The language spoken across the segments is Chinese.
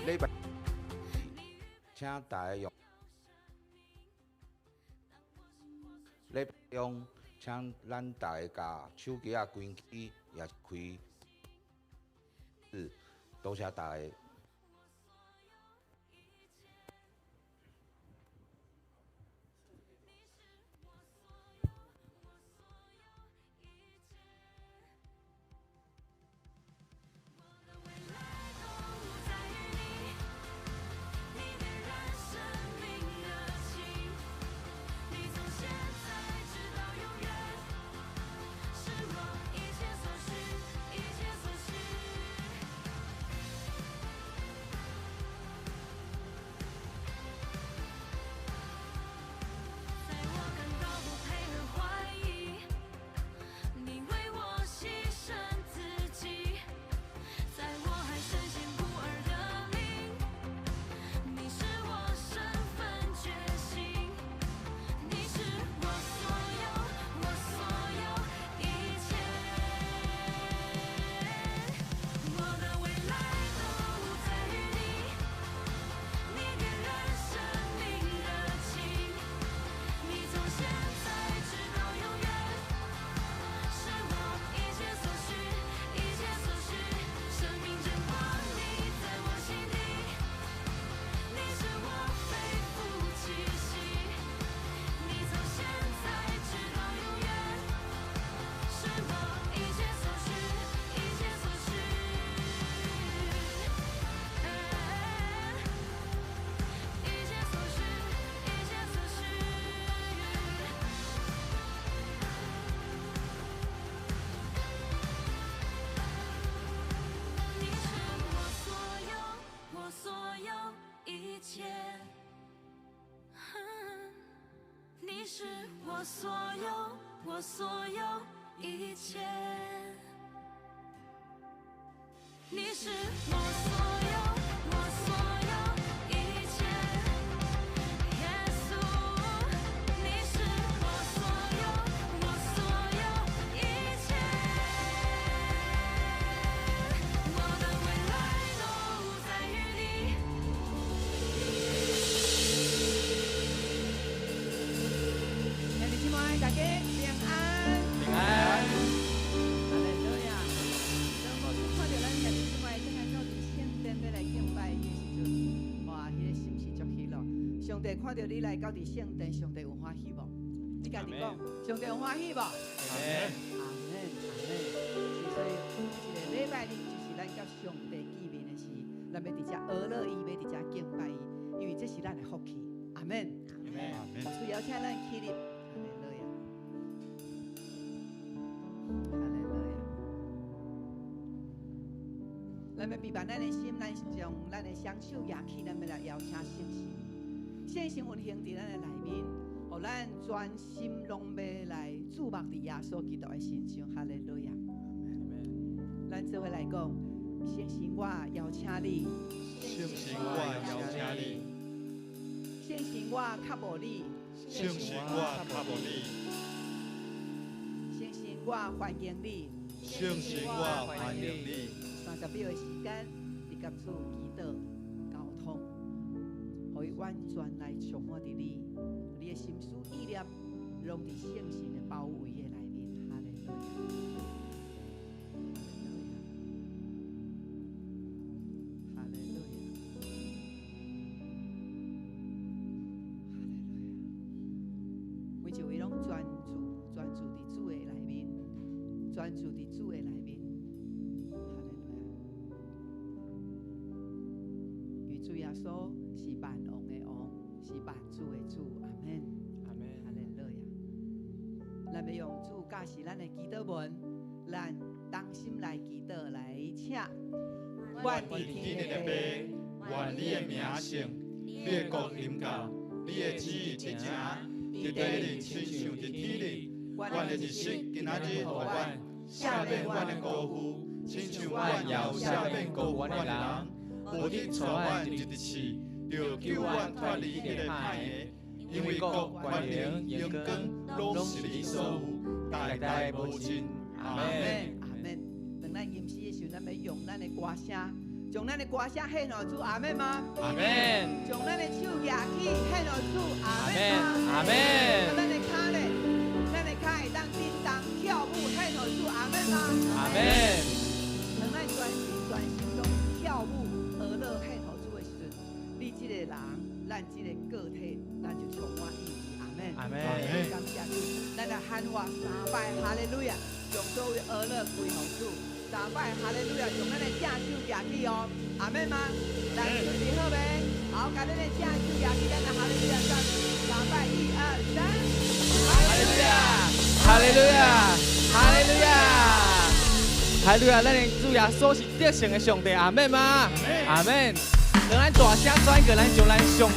礼拜，请大家用礼拜用，请咱大家甲手机啊关机，也是开。多谢大家。你是我所有，我所有一切。你是我所有，我所有一切。耶稣，你是我所有，我所有一切。我的未来都在于你。兄弟姊妹，大家平安。平安。哈利路亚！当我看到咱兄弟姊妹正来到伫圣殿要来敬拜伊的时阵，哇，迄个心是足喜乐。上帝看到你来到伫圣殿，上帝有欢喜无？你家己讲，上帝有欢喜无？阿门。阿门，阿门。所以，一个礼拜日就是咱甲上帝见面的时，咱要伫遮俄乐伊，要伫遮敬拜伊，因为这是咱的福气。阿门。阿门。主要请咱起立。哈利路亚！咱要备办咱的心，咱将咱的双手举起，咱要来邀请圣神。圣神运行伫咱的内面，互咱专心拢要来注目伫耶稣基督的身上。哈利路亚！咱做伙来讲，圣神，我邀请你。圣神，我邀请你。圣神，我较无你。圣神，我较无你。圣神，我欢迎你。圣神，我欢迎你。30秒的时间，你甲主祈祷交通，互伊完全来充满伫你，你的心思意念，拢伫圣神的包围的内面。哈利路亚！哈利路亚！哈利路亚！每一位拢专注伫主的内面，专注伫主的内面。主耶稣是万王的王，是万主的主。阿门，阿门，哈利路亚！咱要用主教示咱的祈祷文，咱当心来祈祷来请。愿伫天的父，愿你的名圣，你的国临到，你的旨意成成，伫地里亲像伫天里。阮的日食今仔日予阮，赦免阮的辜负，亲像阮也有赦免辜负阮的人。无去带阮入地市，就救阮脱离迄个歹个。因为国、权能、荣光，拢是你所有，代代无尽。阿门。阿门。当咱吟诗的时候，咱要用咱的歌声，将咱的歌声献予主，阿门吗？阿门。将咱的手举起献予主，阿门吗？阿门。咱的脚咧，咱的脚会当叮当跳舞献予主，阿门吗？阿门。当咱专心拢跳舞而乐献予主的时阵，你这个人，咱这个个体，咱就充满意义，阿门。阿门。感谢主，咱来喊我3摆哈利路亚，将所有而乐归予主。3摆哈利路亚，将咱的正手举起哦，阿门吗？咱准备好未？好，把咱的正手举起，咱来哈利路亚3摆，1、2、3，哈利路亚，哈利路亚，哈利路亚，哈利路亚！咱的主耶稣是得胜的上帝，阿门吗？阿门。让咱大声转过，咱将咱上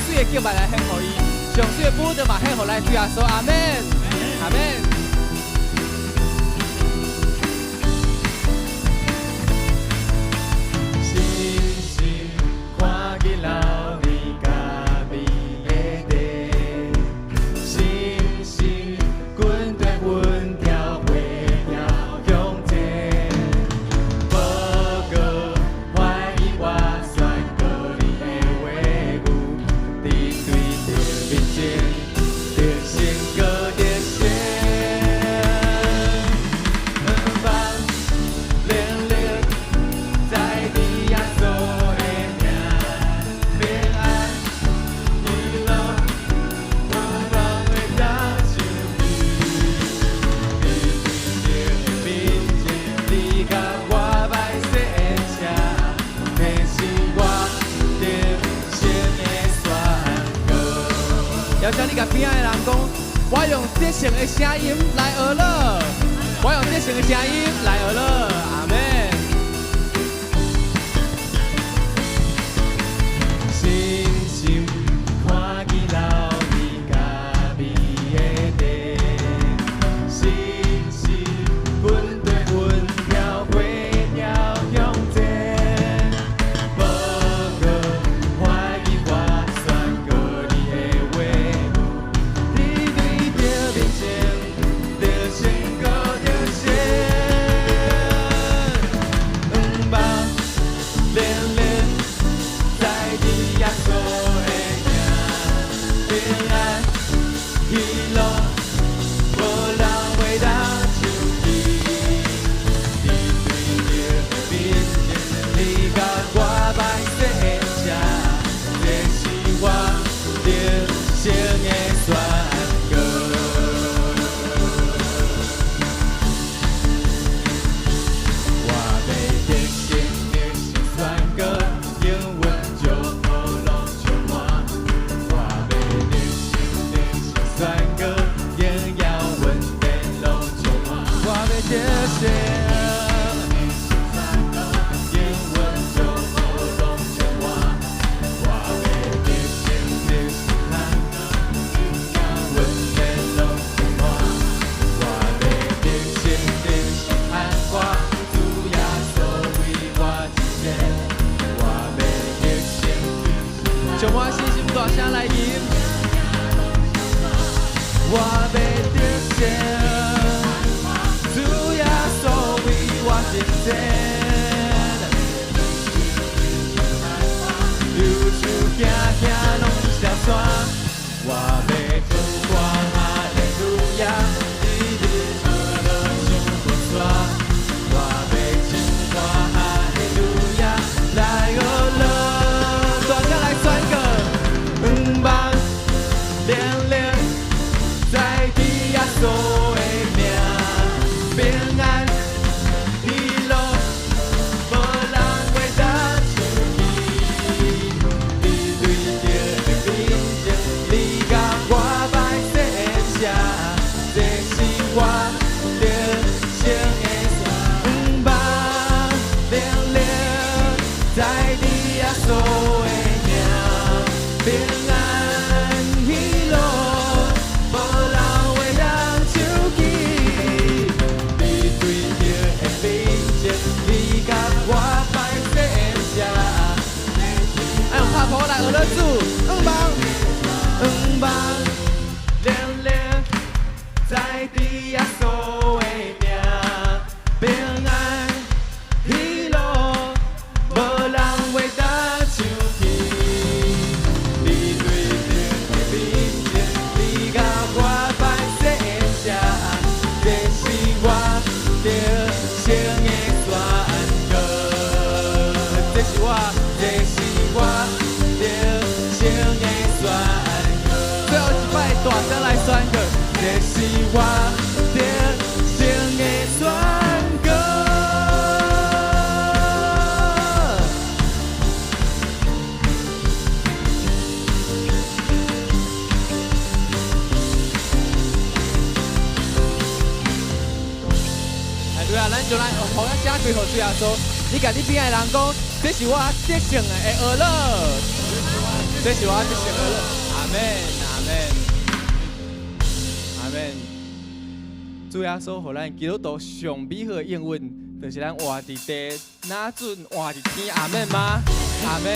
水的敬拜来献予伊，上水的舞蹈嘛献予咱主耶稣，阿门，阿门。要向你甲边仔的人讲，我用得胜的声音来学乐，我用得胜的声音来学乐，阿门。星星看见老你家己的地，星星滚对滚跳飞鸟向前，无个怀疑我选过你的话语，你对着面前着先过着先，望连连在你耶稣的名，平安喜乐，无人会当像你。你对着面前，你甲我摆设下，这是我人生的选择。我要得胜的是选择，永远就无路充满。我要得胜的是选择，永遥稳定路充满。我要得胜。永远就无路充满。我要得胜的是选择，永遥稳定路充满。我要得胜的是喊我主耶稣为我一生。我要得胜，充满信心大声来吟。我要得胜，主耶稣为我征战。流手行行拢是山，我要唱歌哈利路亚，一日无落上高山。我要唱歌哈利路亚，来学乐，大家来选歌，望亮亮在地耶稣的名，平安喜乐，无人会当像你。你对着面前，你甲我摆设下，这是我人生的选择。亮亮在地耶稣的名，平安喜乐，无人会当像你。你对着面前，你甲我摆设下。哎，用拍谱来学乐主，望亮亮在地耶稣的名，平安喜乐，无是我，这是我人生的选择。最后一摆大声来选择，这是我人生的选择。对啊，咱就来互咱写几号主耶稣，你甲你边的人讲，这是我得胜的儿乐，这是我得胜的儿乐。阿门，阿门，阿门。主耶稣，互咱基督徒上美好的应允，就是咱活伫地，哪准活伫天。阿门吗？阿门。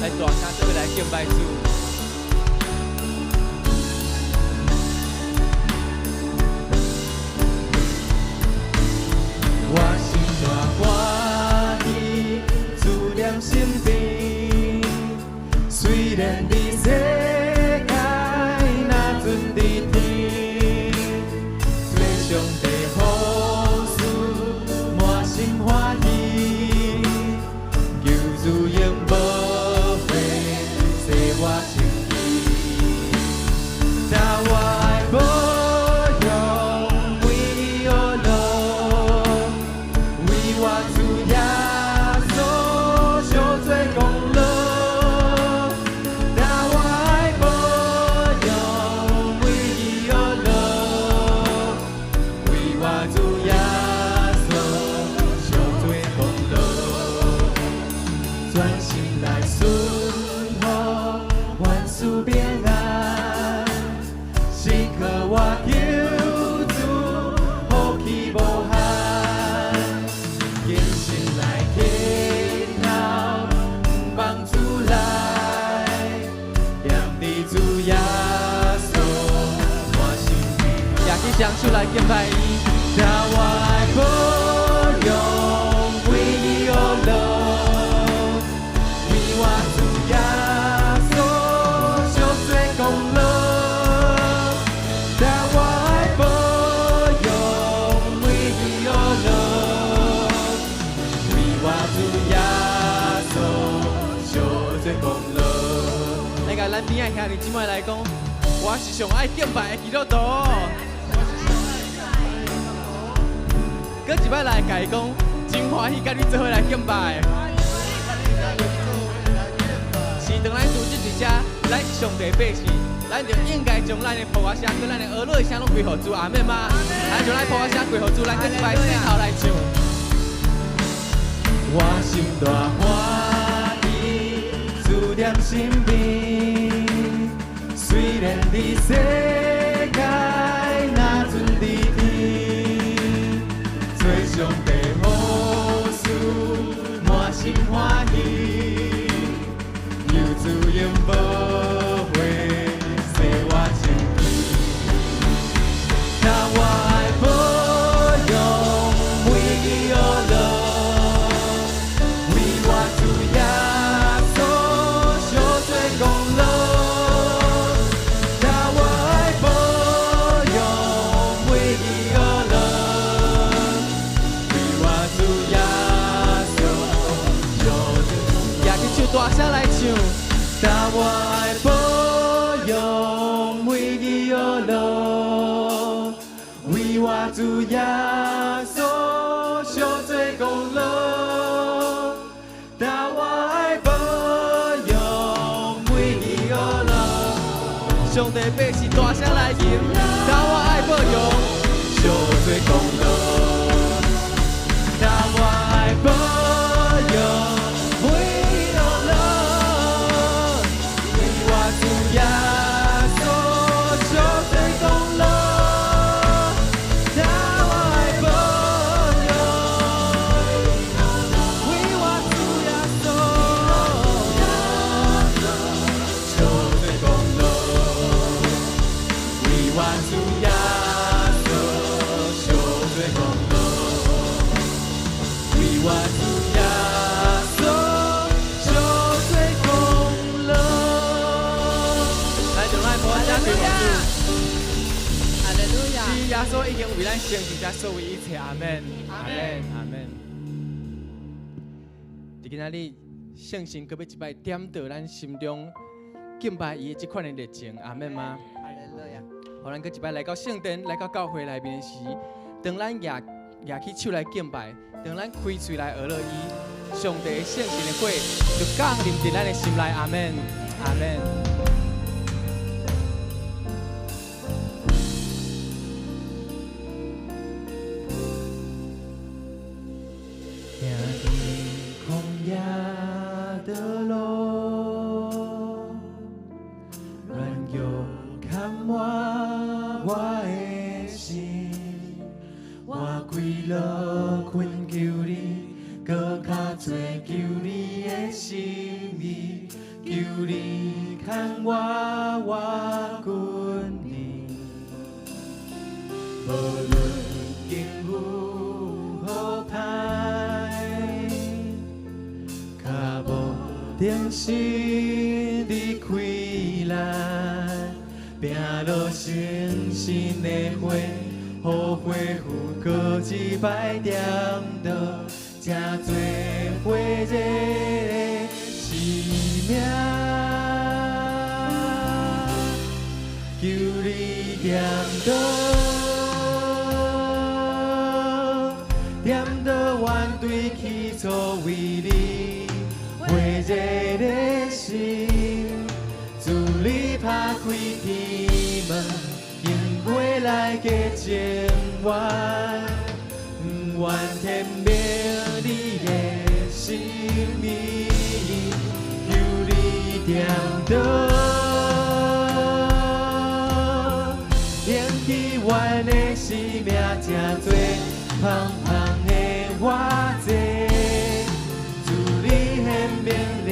来大声做来敬拜主。我心大欢喜，主念心底。虽然伫世界若准伫天，做上帝好事，满心欢喜。求主永保护，使我心意。但我爱保佑唯有路。为我主耶稣受罪功劳，但我爱保佑唯有路。为我主耶稣受罪功劳，专心来顺服，万事平安，时刻我求主，福气无限。坚心来听候，帮助来，念你主耶稣，我心里也去双手来敬拜伊。但我爱保佑唯有路，为我主耶稣受罪功劳，但我爱保佑唯有路。我主耶稣受罪功劳。来甲咱边仔兄弟姊妹来讲，我是上爱敬拜的基督徒。搁一摆来甲伊讲，真欢喜甲你做伙来敬拜。是当咱组织一只，咱是上帝百姓，咱就应该将咱的普华声跟咱的儿女的声拢归乎主。阿门吗？咱就来普华声归乎主，咱搁一摆低头来唱。我心大欢喜，主念心边。虽然伫世界若准伫天，做上帝好事，满心欢喜。有主永保护，使我心意。但我爱保佑唯有路。大声来唱，但我爱保佑唯有路，为我主耶稣受罪功劳，但我爱保佑唯有路。上帝百姓大声来吟，但我爱保佑受罪功劳，但我爱保佑。耶稣受罪功劳，但我爱保佑，为我主耶稣受罪功劳，为我主耶稣受罪功劳，为我主耶稣受罪功劳。哈利路亚！是耶稣已经为咱成就这所有一切，阿门，阿门，阿门。伫今仔日，圣神搁要一摆点到咱心中敬拜伊的这款的热情，阿们吗？哈利路亚。互咱搁一摆来到圣殿，来到教会内面时，当咱举起手来敬拜，当咱开嘴来学乐伊，上帝的圣神的火就降临伫咱的心内，阿们，阿们。的路，软弱看我的心，我跪落困求你，搁较多求你的心意，求你看我困你，无论境遇好歹。定是你开来，拼落星星的花，予花富搁一摆点到，正多花热的生命，求你点到，点到原对起初为你。火热的心，自你打开天门，因未来的情缘，不愿填明你的心意，求你点到，连起阮的生命真多，芳芳的我这。明亮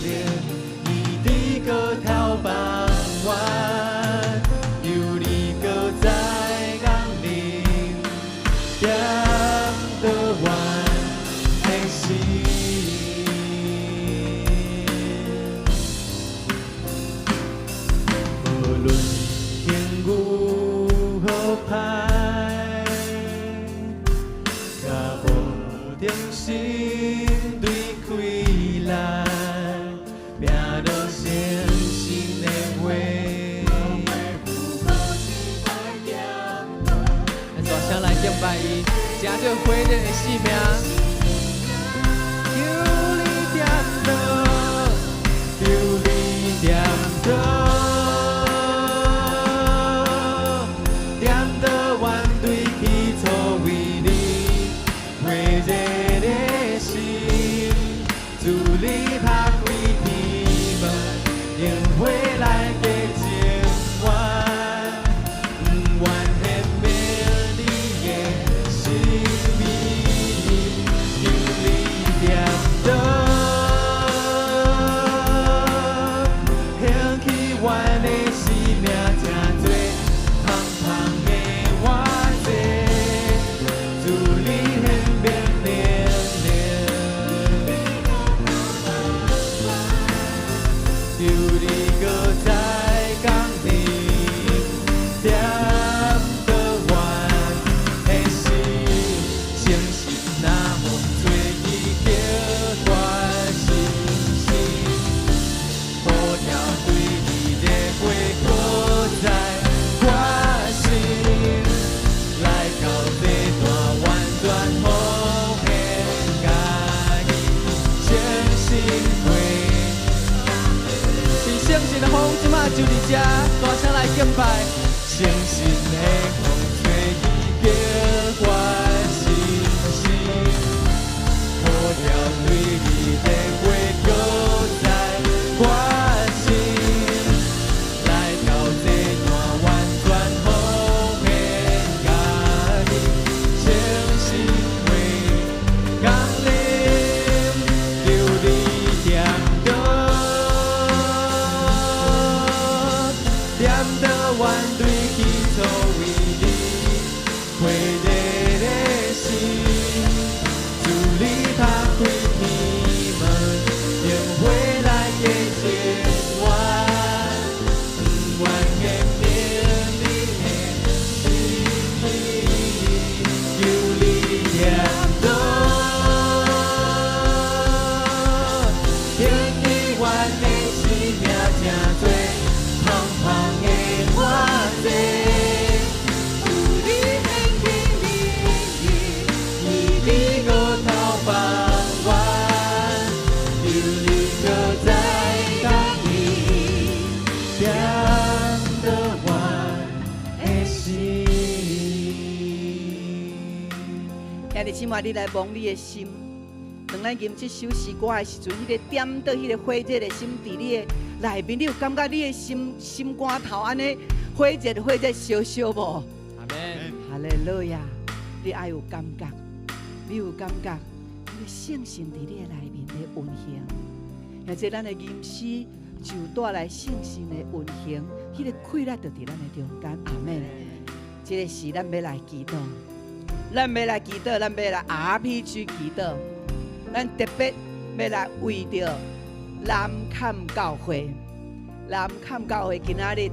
亮，伊伫个头放远，有你搁在眼里，点到阮的心。无论境遇好歹，甲无定心。拼落星星的花，咱大声来敬拜伊，正对火热的生命。求你点到，求你点到，点到原对起初为你火热的心，自你打开。因未来的情缘，不愿填明你的心意，求你点到，兴起阮的生命真多，芳芳的我这，自你显明亮亮，求你。搁在江里，点到阮的心，星星若风吹起叫我心心，雨条对你的花搁在我心，来到这段完全奉献家己，星星花。圣神的风即马就伫这，大声来敬拜。圣神的风吹起叫我心心，雨条对你的花搁在我心，来到这段完全奉献家己，圣神会降临，求你点到。点到原对起初为你火热的心，自你打开天的姊妹，你来摸你的心。当咱吟这首诗歌的时阵，迄个点到迄个火热的心伫你的内面，你有感觉你的心肝头安尼火热烧烧无？阿门。哈利路亚！你爱有感觉，你有感觉，你的圣神伫你的内面在运行。而且咱的吟诗就带来圣神的运行，迄个快乐就伫咱的中间。阿门。这个是咱要来祈祷，咱要来祈祷，咱要来 RPG 祈祷。咱特别要来为着南坎教会，南坎教会今仔日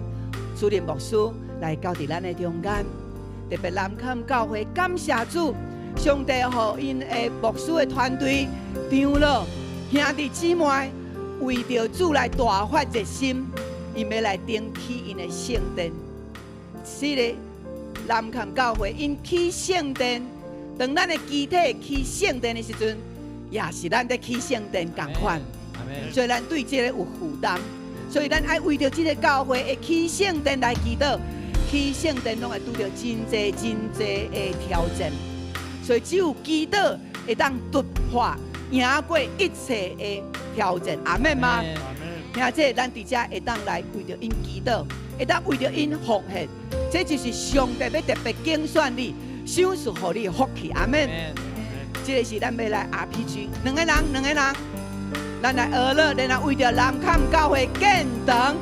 主任牧师来到伫咱的中间，特别南坎教会感谢主，上帝予因的牧师的团队、长老、兄弟姊妹为着主来大发热心，因要来顶起因的圣殿。是的，南坎教会因起圣殿，当咱的肢体起圣殿的时阵。也是咱在起圣殿同款，所以咱对这个有负担，所以咱爱为着这个教会的起圣殿来祈祷。起圣殿拢会拄着真济的挑战，所以只有祈祷会当突破、赢过一切的挑战。阿门吗？听这咱伫遮会当来为着因祈祷，会当为着因奉献，这就是上帝要特别拣选你、赏赐予你的福气。阿门。这个是咱要来 RPG， 两个人，咱来学乐，咱来为着南坎教会建堂，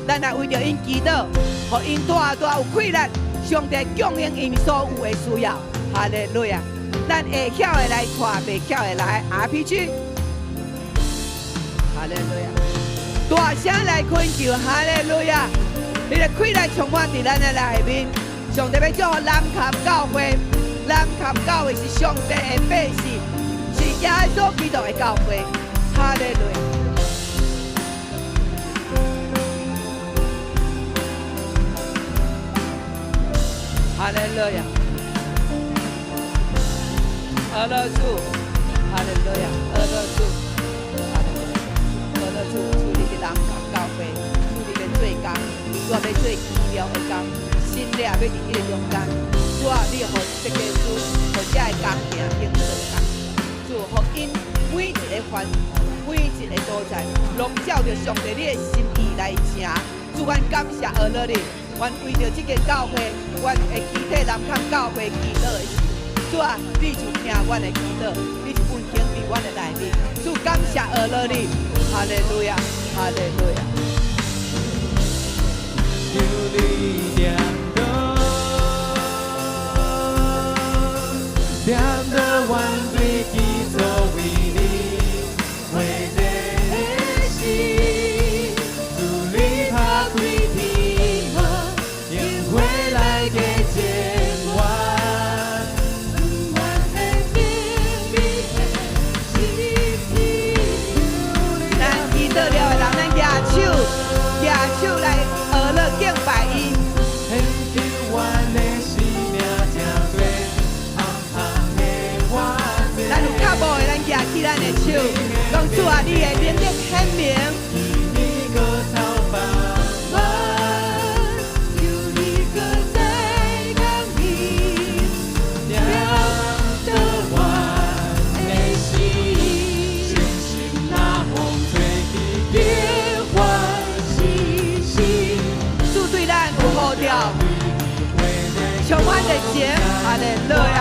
咱来为着因祈祷，互因大有快乐，上帝供应因所有的需要。哈利路亚！咱会晓的来带，袂晓的来 RPG。哈利路亚！大声来恳求，哈利路亚！你的快乐充满伫咱的内面，上帝要祝福南坎教会。南坎教会是上帝的百姓，是耶稣基督的教会。哈利路亚！哈利路亚！阿乐主，哈利路亚！阿乐主，哈利路亚！阿乐主，主你的南坎教会，主你的做工，我要做奇妙的工，新力要伫迄个中间。主啊，你予设计师，予这个工程兴做工，主予因每一个环，每一个所在，拢照着上帝你的心意来行。主，阮感谢阿乐你，阮为着这个教会，阮会期待南坎教会祈祷的事。主啊，你就听阮的祈祷，你就运行伫阮的内面。主，感谢阿乐你，哈利路亚，哈利路亚。有你点点的万对基座为你，为这心，主力怕归地吗？也会来给见完，完的面比心意。咱祈祷了的人，咱举手来学乐敬拜伊。起咱的手，讲主啊，你的能力显明。你个头发弯，有你个在港里，亮的弯的心，星星那风吹起变幻星星。主对咱有好调，充满热情，哈利路亚。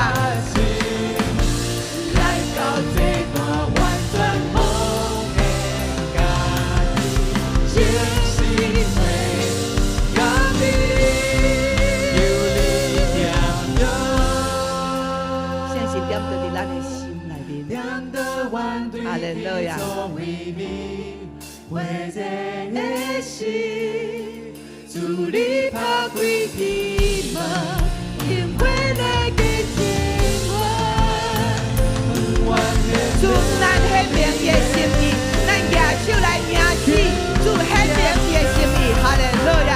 哈利路亚！为这的心，主你怕归地吗？因为来给天晚，主咱显明伊的心意，咱举手来迎起，主显明伊的心意。哈利路亚！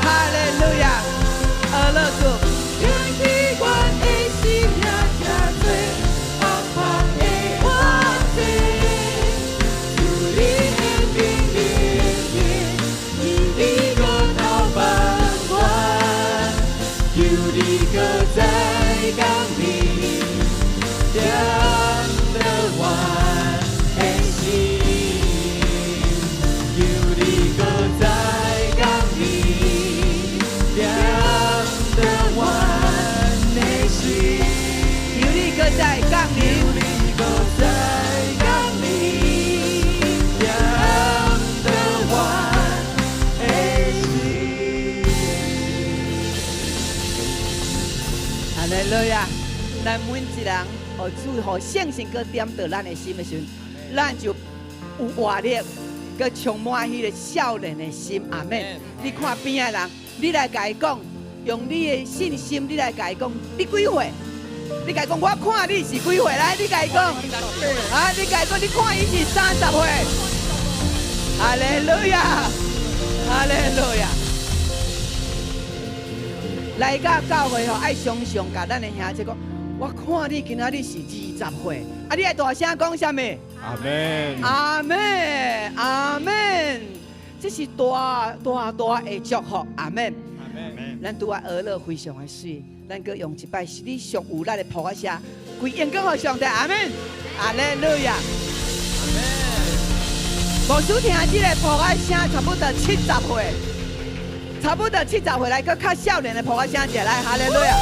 哈利路亚！阿乐主。咱每一人哦，主吼圣神搁点到咱的心的时阵，咱就有活力，搁充满迄个少年的心。阿门。你看边的人，你来甲伊讲，用你的信心，你来甲伊讲，你几岁？你甲伊讲，我看你是几岁？来，你甲伊讲，啊，你甲伊讲，你看伊是30岁。哈利路亚，哈利路亚。来到教会吼，爱常常甲咱的兄弟讲，我看你今仔日是20岁，啊，你爱大声讲啥物？阿门，阿门，阿门，这是大的祝福，阿门。阿门。咱拄啊学了非常的水，咱搁用一摆是你上有力的扑啊声，归荣光给上帝，阿门，阿利路亚，阿门。牧师听这个扑啊声，差不多70岁，差不多70岁来搁较少年的扑啊声一下来，哈利路亚。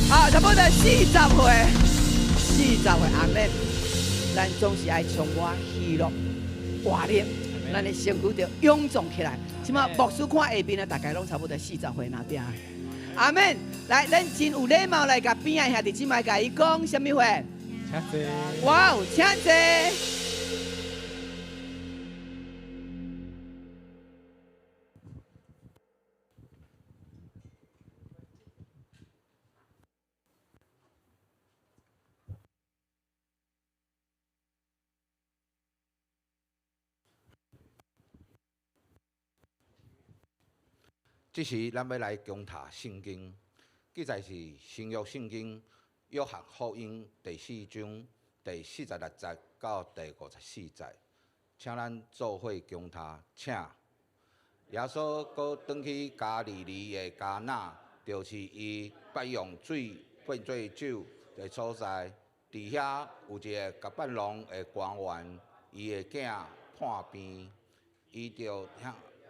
啊，差不多40岁，阿门。咱总是爱充满喜乐、活力，咱的身躯就臃肿起来。即马牧师看下边的，大概拢差不多40岁那边。阿门。来，咱真有礼貌来甲边的兄弟姊妹甲伊讲什么话？请坐。哇哦，请坐。这时，咱要来攻读圣经，记载是新约圣经约翰福音第4章第46节到第54节，请咱做伙攻读，请。耶稣搁转去加利利的迦纳，就是伊捌用水变做酒的所在。伫遐有一个甲巴郎的官员，伊的囝叛变，伊就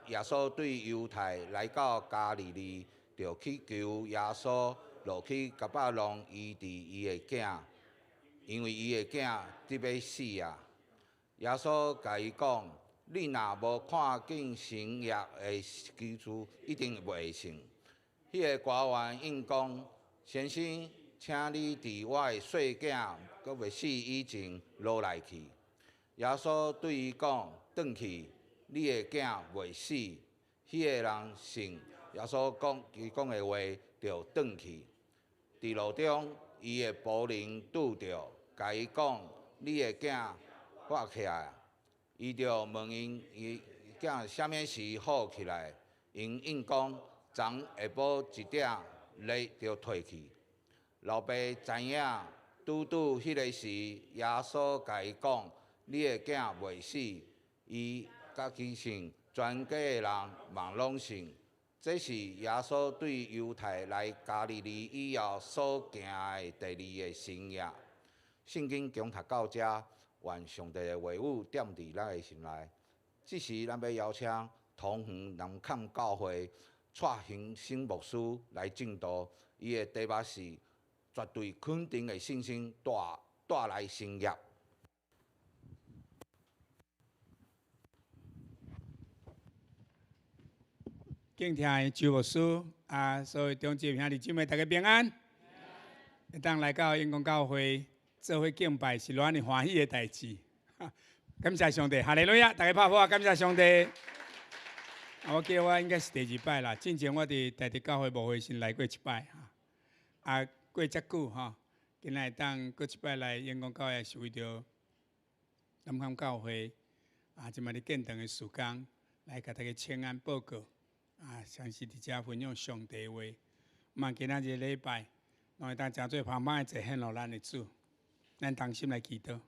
耶稣对犹太来到加利利，就去求耶稣落去甲巴郎医治伊的囝，因为伊的囝得要死啊。耶稣甲伊讲：你若无看见神业的基础，一定袂信。迄个官员应讲：先生，请你伫我的细囝阁袂死以前落来去。耶稣对伊讲：转去。你的囝袂死，迄个人信耶稣伊讲的话，就转去。伫路中，伊的仆人拄着，甲伊讲：你的囝活起来。伊就问伊囝啥物时好起来，因应讲：昨下晡1点，日就退去。老爸知影，拄迄个时，耶稣甲伊讲：你的囝袂死，伊家己信，全家的人嘛拢信。这是耶稣对犹太来加利利以后所行的第2个神业。圣经讲读到这，愿上帝的话语点伫咱的心内。这时，咱要邀请同园南坎教会蔡兴新牧师来证道，伊的题目是绝对肯定的信心带来神业。敬听的周牧师所有中姊兄弟姊妹，大家平安。会当来到永光教会做伙敬拜，是阮的欢喜的代志。感谢上帝，哈利路亚！大家拍手，感谢上帝。我记得我应该是第2摆啦，之前我伫台北教会牧会先来过1摆过遮久今仔当过1摆来永光教会，是为着南坎教会即摆咧建堂的时间，来甲大家请安报告。相信伫遮分享上帝话，嘛今仔日礼拜，拢会当诚做旁摆坐献落咱的主，咱同心来祈祷。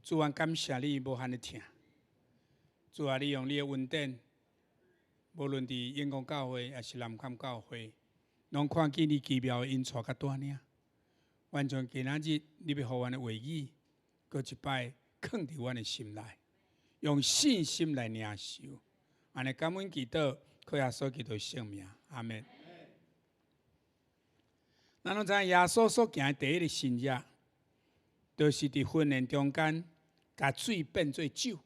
主啊，感谢你无限的疼，主啊，你用你的恩典，无论伫永光教会也是南坎教会，拢看见你奇妙的恩赐甲带领。完全今仔日你要互阮的话语，搁1摆放伫阮的心内，用信心来领受。安尼感恩祈祷。靠耶稣基督圣名，阿门。咱拢知影耶稣所行的第1个神业，就是伫婚宴中间，把水变做酒。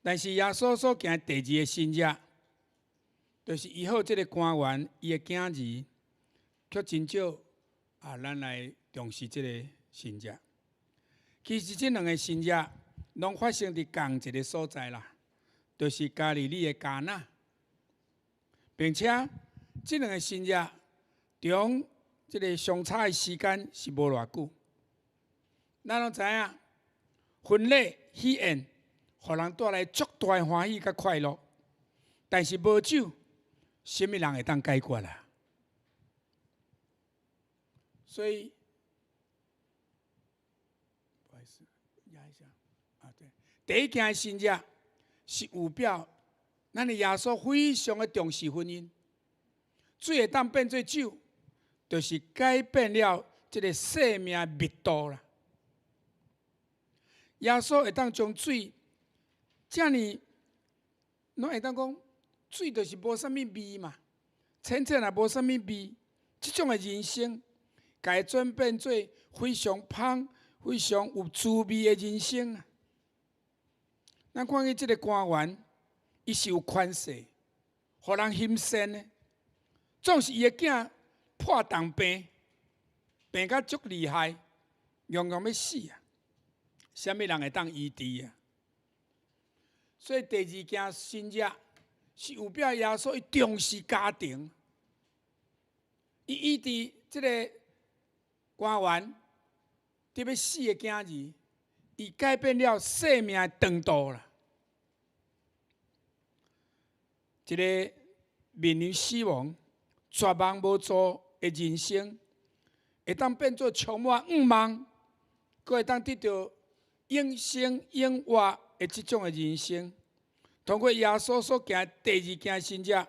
但是耶稣所行的第2个神业，就是医好这个官员伊的囝儿，却真少咱来重视这个新约。其实这两个新约拢发生伫同一个所在啦，就是加利利的迦纳，并且这两个新约中，这个相差的时间是无偌久。咱拢知影，婚礼喜宴，互人带来足大的欢喜甲快乐。但是无酒，什么人会当解决啦？所以，不好意思，压一下啊，对，第一件新约是有表，咱的耶稣非常的重视婚姻，水会当变做酒，就是改变了这个生命密度啦。耶稣会当将水，这呢，拢会当讲。水就是无啥物味嘛，浅浅也无啥物味。这种的人生，该转变做非常香、非常有滋味的人生啊！咱看见这个官员，伊是有权势，互人欣赏的。总是伊的囝破重病，病甲足厉害，样样要死啊！啥物人会当医治啊？所以第二件新约。是有表耶稣伊重视家庭，伊医治这个官员特别死的囝儿，伊改变了生命的长度啦。一个面临死亡、绝望无助的人生，会当变作充满盼望，佫会当得到永生永活的这种的人生。通过耶稣所行第二件新约，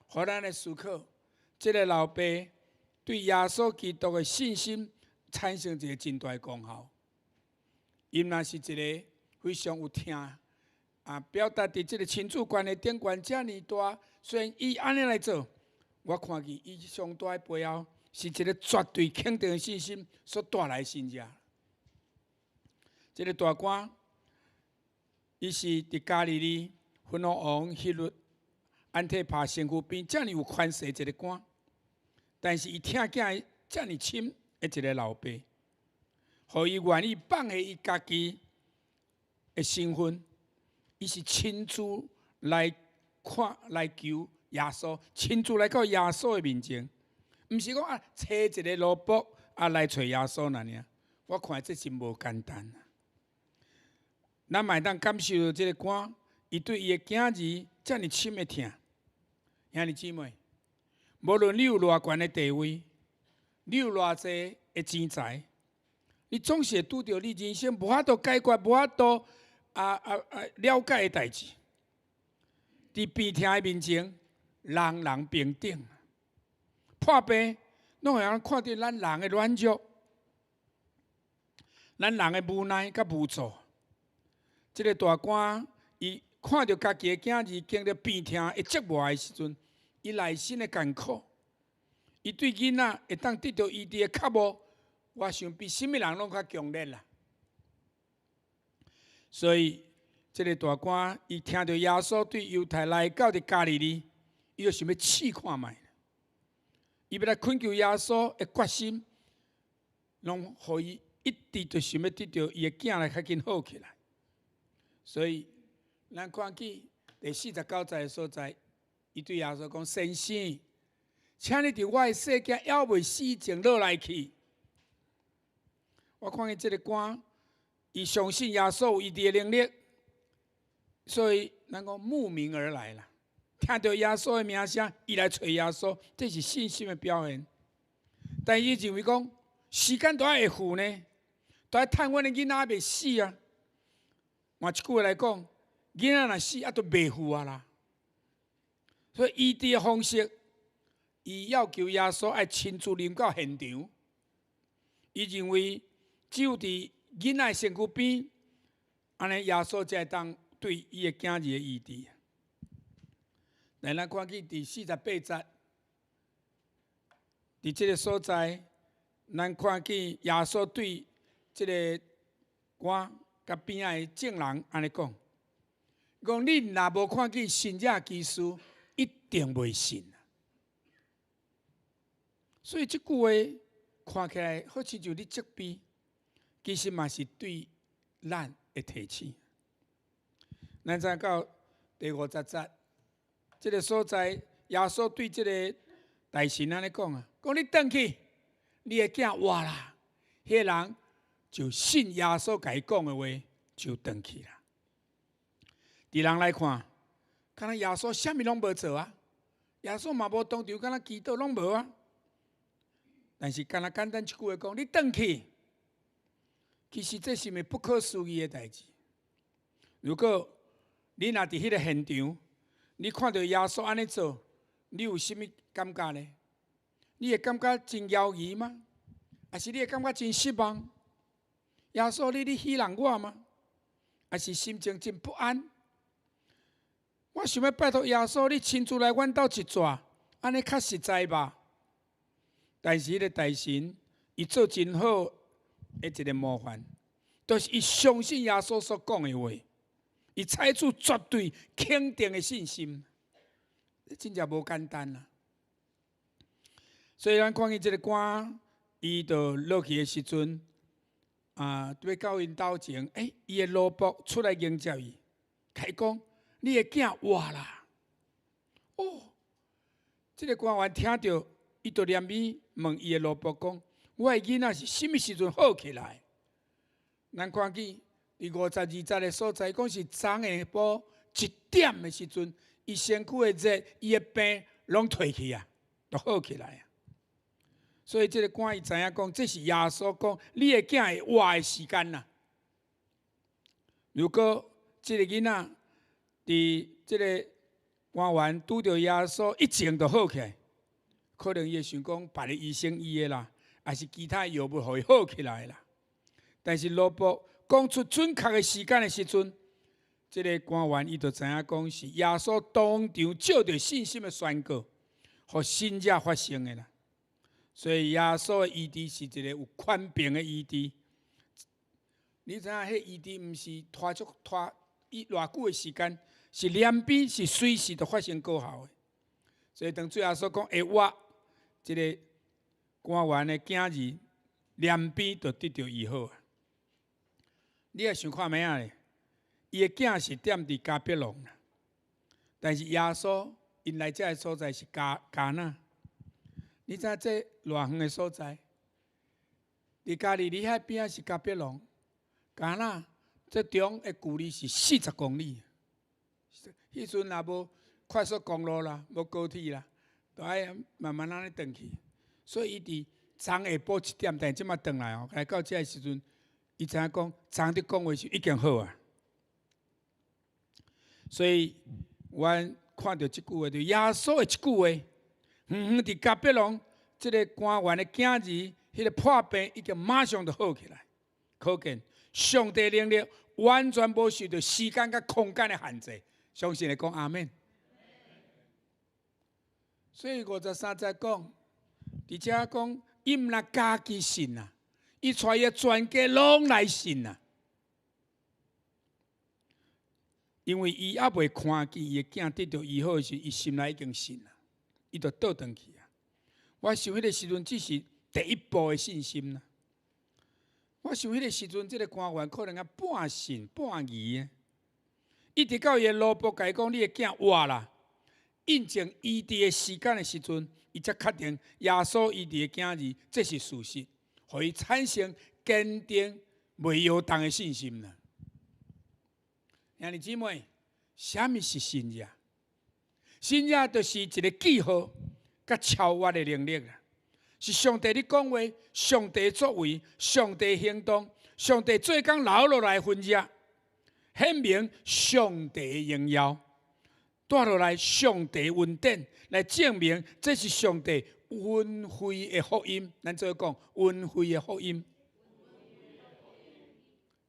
互咱来思考，这个老爸对耶稣基督的信心产生一个真大的功效。伊若是一个非常有听表达伫这个亲子关系顶悬遮尔大，虽然伊安尼来做，我看见伊上大的背后是一个绝对肯定的信心所带来的新约。这个大官，伊是伫加利利。分封王希律安提帕身躯边，遮尔有权势一个官，但是伊疼囝遮尔深的一个老爸，互伊愿意放下伊家己的身份，伊是亲自来看来求耶稣，亲自来到耶稣的面前，毋是讲找一个萝卜来找耶稣那尔。我看这真无简单。咱嘛当感受到这个官。伊对伊的囝儿遮尔深的疼，兄弟姊妹，无论你有偌悬的地位，你有偌济的钱财，你总是会拄到你人生无法度解决、无法度了解的代志。伫病痛的面前，人人平等，破病拢会人看到咱人的软弱，咱人的无奈甲无助。这个大官伊。看到家己的囝儿经历病痛的折磨的时阵，伊内心的艰苦，伊对囡仔会当得到医治的渴望，我想比什么人拢较强烈啦。所以，这个大官伊听到耶稣对犹太来到的加利利，伊就想要试看卖，伊要来恳求耶稣的决心，拢互伊一直就想要得到伊的囝来较紧好起来。所以。咱看见第49节的所在，伊对耶稣讲：“先生，请你伫我的世界还未死前落来去。”我看见这个官，伊相信耶稣有伊的能力，所以咱讲慕名而来啦。听到耶稣的名声，伊来找耶稣，这是信心的表现。但伊认为讲，时间都会赴呢，都要趁阮的囡仔还未死啊。换一句话来讲。囡仔若死，都袂赴啊啦。所以医治的方式，伊要求耶稣爱亲自临到现场。伊认为只有伫囡仔身躯边，安尼耶稣才会当对伊的囝儿的医治。咱看见第48节，伫这个所在，咱看见耶稣对这个官甲边仔的证人安尼讲。讲你若无看见新约基督，一定袂信。所以即句话看起来好似就你责备，其实嘛是对咱的提醒。咱再到第50节，这个所在，耶稣对这个大臣安尼讲啊，讲你转去，你的囝活啦。迄个人就信耶稣甲伊讲的话，就转去啦。伫人来看，敢若耶稣啥物拢无做啊，耶稣嘛无当场敢若祈祷拢无啊。但是敢若简单一句话讲，你转去，其实这是毋是不可思议的代志？如果你若伫迄个现场，你看到耶稣安尼做，你有啥物感觉呢？你会感觉真犹豫吗？还是你会感觉真失望？耶稣，你戏弄我吗？还是心情真不安？我想要拜托耶稣，你亲自来阮兜一逝，安尼较实在吧。但是迄个大神，伊做真好的一个模范，就是伊相信耶稣所讲的话，伊采取绝对肯定的信心，真正无简单啦。所以咱看见这个官，伊就落去的时阵，要到因兜前，伊的奴仆出来迎接伊，开讲：你的囝活啦！哦，这个官员听到，伊就念米问伊的奴仆讲：我的囡仔是什么时阵好起来？咱看见第52节的所在，讲是昨下晡1点的时阵，伊身躯的热，伊的病拢退去啊，就好起来啊。所以这个官伊知影讲，这是耶稣讲你的囝会活的时间啦。如果这个囡仔伫这个官员拄着耶稣一前就好起来，可能伊会想讲别个医生医的啦，还是其他药物互伊好起来啦。但是罗伯讲出准确的时间的时阵，这个官员伊就知影讲是耶稣当场照着信心的宣告，互新者发生的啦。所以耶稣的医治是一个有权柄的医治。你知影，迄医治毋是拖偌久的时间，是连笔是随时都发生果效的。所以当最后所讲会活，这个官员的囝儿连笔就得到医好啊。你也想看咩啊？伊的囝是踮伫加别龙啦，但是耶稣因来遮的所在是加纳。你知影这偌远的所在？伫加利利海边仔是加别龙，加纳这中的距离是40公里。迄阵也无快速公路啦，无高铁啦，就爱慢慢安尼转去。所以伊伫昨下晡1点，但即马转来哦，来到遮的时阵，伊知影讲昨伫讲话是已经好啊。所以，阮看到即句话，就耶稣的一句话。伫加别龙，这个官员的囝儿，迄个破病已经马上就好起来。可见上帝能力完全无受到时间甲空间的限制。相信来讲阿们。所以53节讲，伫遮讲，伊毋若家己信啊，伊带伊的全家拢来信啊。因为伊还未看见伊的囝得到医好时，伊心内已经信了。伊就倒转去啊！我想迄个时阵只是第一步的信心啦。我想迄个时阵，这个官员可能啊半信半疑啊。一直到伊的奴仆甲伊讲：“你的囝活啦！”印证医治的时间的时阵，伊才确定耶稣医治的囝儿，这是事实，互伊产生坚定袂摇动的信心啦。兄弟姊妹，什么是信仰？信仰就是一个记号，甲超越的能力啦。是上帝的讲话，上帝的作为，上帝的行动，上帝做工留落来分热，显明上帝的荣耀，带落来上帝的恩典，来证明这是上帝恩惠的福音。咱做讲恩惠的福音，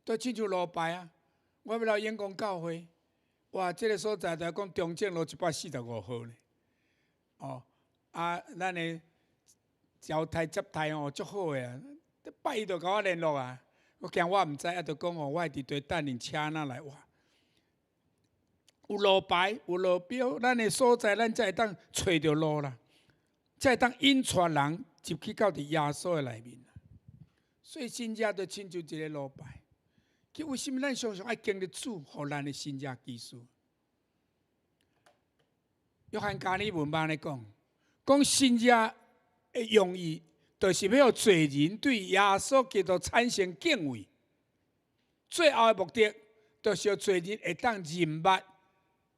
都亲像路牌啊！我要来永光教会。哇！这个所在就讲中正路145号呢。哦，咱的交台接台哦，足好个啊！拜伊就甲我联络啊。我惊我毋知，就讲哦，我会伫对等恁车哪来哇？有路牌，有路标，咱的所在，咱才会当找着路啦，才会当引带人入去到伫耶稣的内面。所以信者就亲像一个路牌。其为什么咱常常爱经历主，互咱的信者基础？约翰加尔文安尼讲信者的用意，就是要罪人对耶稣基督产生敬畏。最后的目的，就是要罪人会当认捌、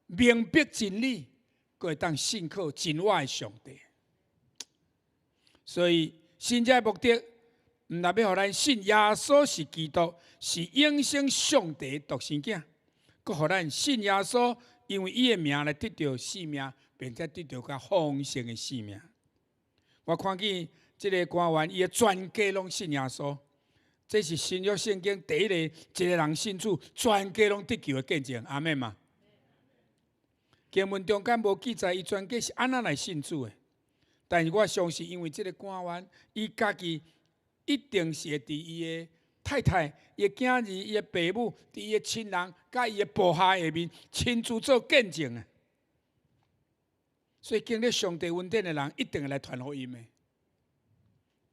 明白真理，佮会当信靠真活的上帝。所以信者的目的，毋但要互咱信耶稣是基督，是永生上帝独生囝，佮互咱信耶稣，因为伊的名来得到生命，并且得到较丰盛的生命。我看见即个官员，伊的全家拢信耶稣，这是新约圣经第一个一个人信主，全家拢得救的见证。阿门嘛。经文中间无记载伊全家是安怎来信主的，但是我相信，因为即个官员，伊家己一定是会伫伊的太太、伊的囝儿、伊的爸母、伫伊的亲人、甲伊的部下下面亲自做见证啊。所以经历上帝恩典的人，一定会来传福音的，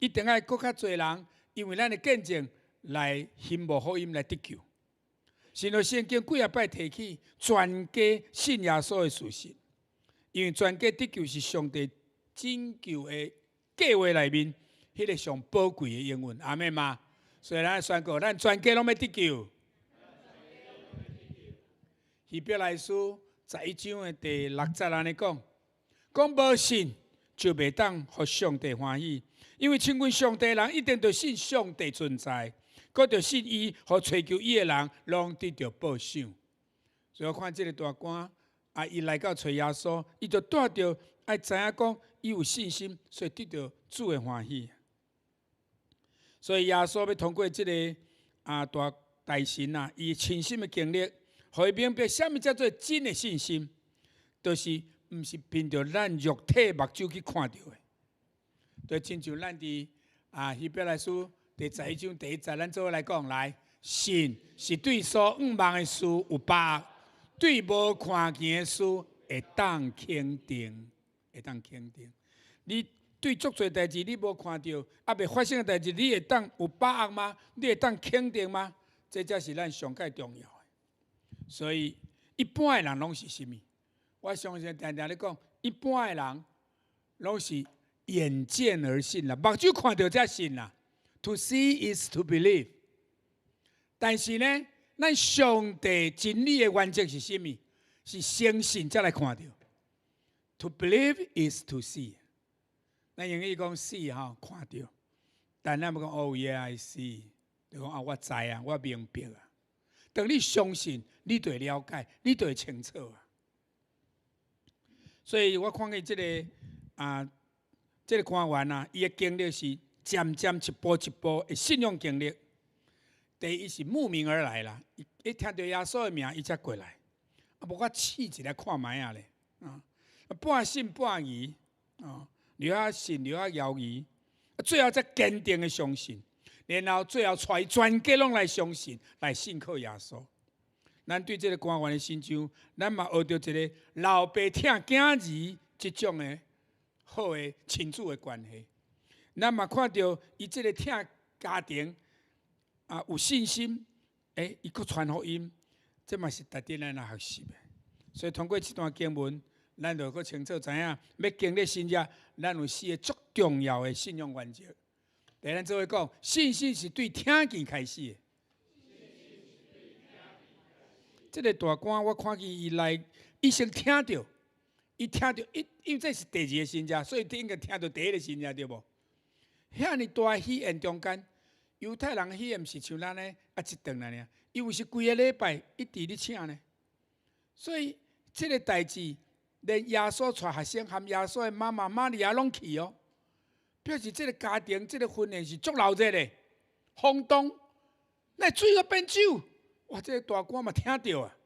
一定爱更较侪人，因为咱的见证来宣布福音来得救。新约圣经几啊摆提起全家信耶稣的事实，因为全家得救是上帝拯救的计划内面，迄个上宝贵的应允。阿门嘛。所以咱宣告，咱全家拢要得救。希伯来书11章的第6节安尼讲无信就袂当互上帝欢喜，因为亲近上帝的人一定要信上帝存在，佮着信伊，互追求伊的人拢得到报赏。所以我看这个大官伊来到找耶稣，伊就带着爱知影讲伊有信心，所以得到主的欢喜。所以耶稣要通过这个大神伊亲身的经历，互伊明白什么叫做真的信心，就是毋是凭着咱肉体目睭去看到的。就亲像咱伫希伯来书第11章第1节，咱做来讲来，信是对所仰望的事有把握，对无看见的事会当肯定，会当肯定。你对足侪代志你无看到，未发生的代志，你会当有把握吗？你会当肯定吗？这才是咱上界重要的。所以一般的人拢是什么？我相信常常咧讲，一般的人拢是眼见而信啦，目睭看到才信啦。To see is to believe。但是呢，咱上帝真理的原则是什么？是相信才来看到。To believe is to see。咱英语讲 see 看到，但咱要讲 Oh yeah I see， 就讲我知啊，我明白啊。当你相信，你就会了解，你就会清楚啊。所以我看见这个官员伊的经历是渐渐一步一步的信仰经历。第一是慕名而来啦，伊听到耶稣的名，伊才过来。无我试一来看卖啊咧，半信半疑，留下信，留下犹豫，最后才坚定的相信，然后最后带全家拢来相信，来信靠耶稣。咱对这个官员的心上，咱嘛学到一个老爸疼囝儿这种的好的亲子的关系。咱嘛看到伊这个疼家庭有信心，伊佫传福音，这嘛是值得咱来学习的。所以通过这段经文，咱就佫清楚知影，要经历信者，咱有4个足重要的信仰原则。第一，咱做伙讲，信心是对听见开始的。这个大官，我看见伊来，伊先听到，伊听到，因为这是第2个信者，所以应该听到第1个信者对无？遐尼大喜宴中间，犹太人喜宴毋是像咱呢一顿来尔，因为是规个礼拜一直咧请呢，所以这个代志连耶稣带学生含耶稣的妈妈玛利亚拢去哦，表示这个家庭这个婚宴是足闹热的，轰动，那水个变酒。哇！这个大官嘛听到啊，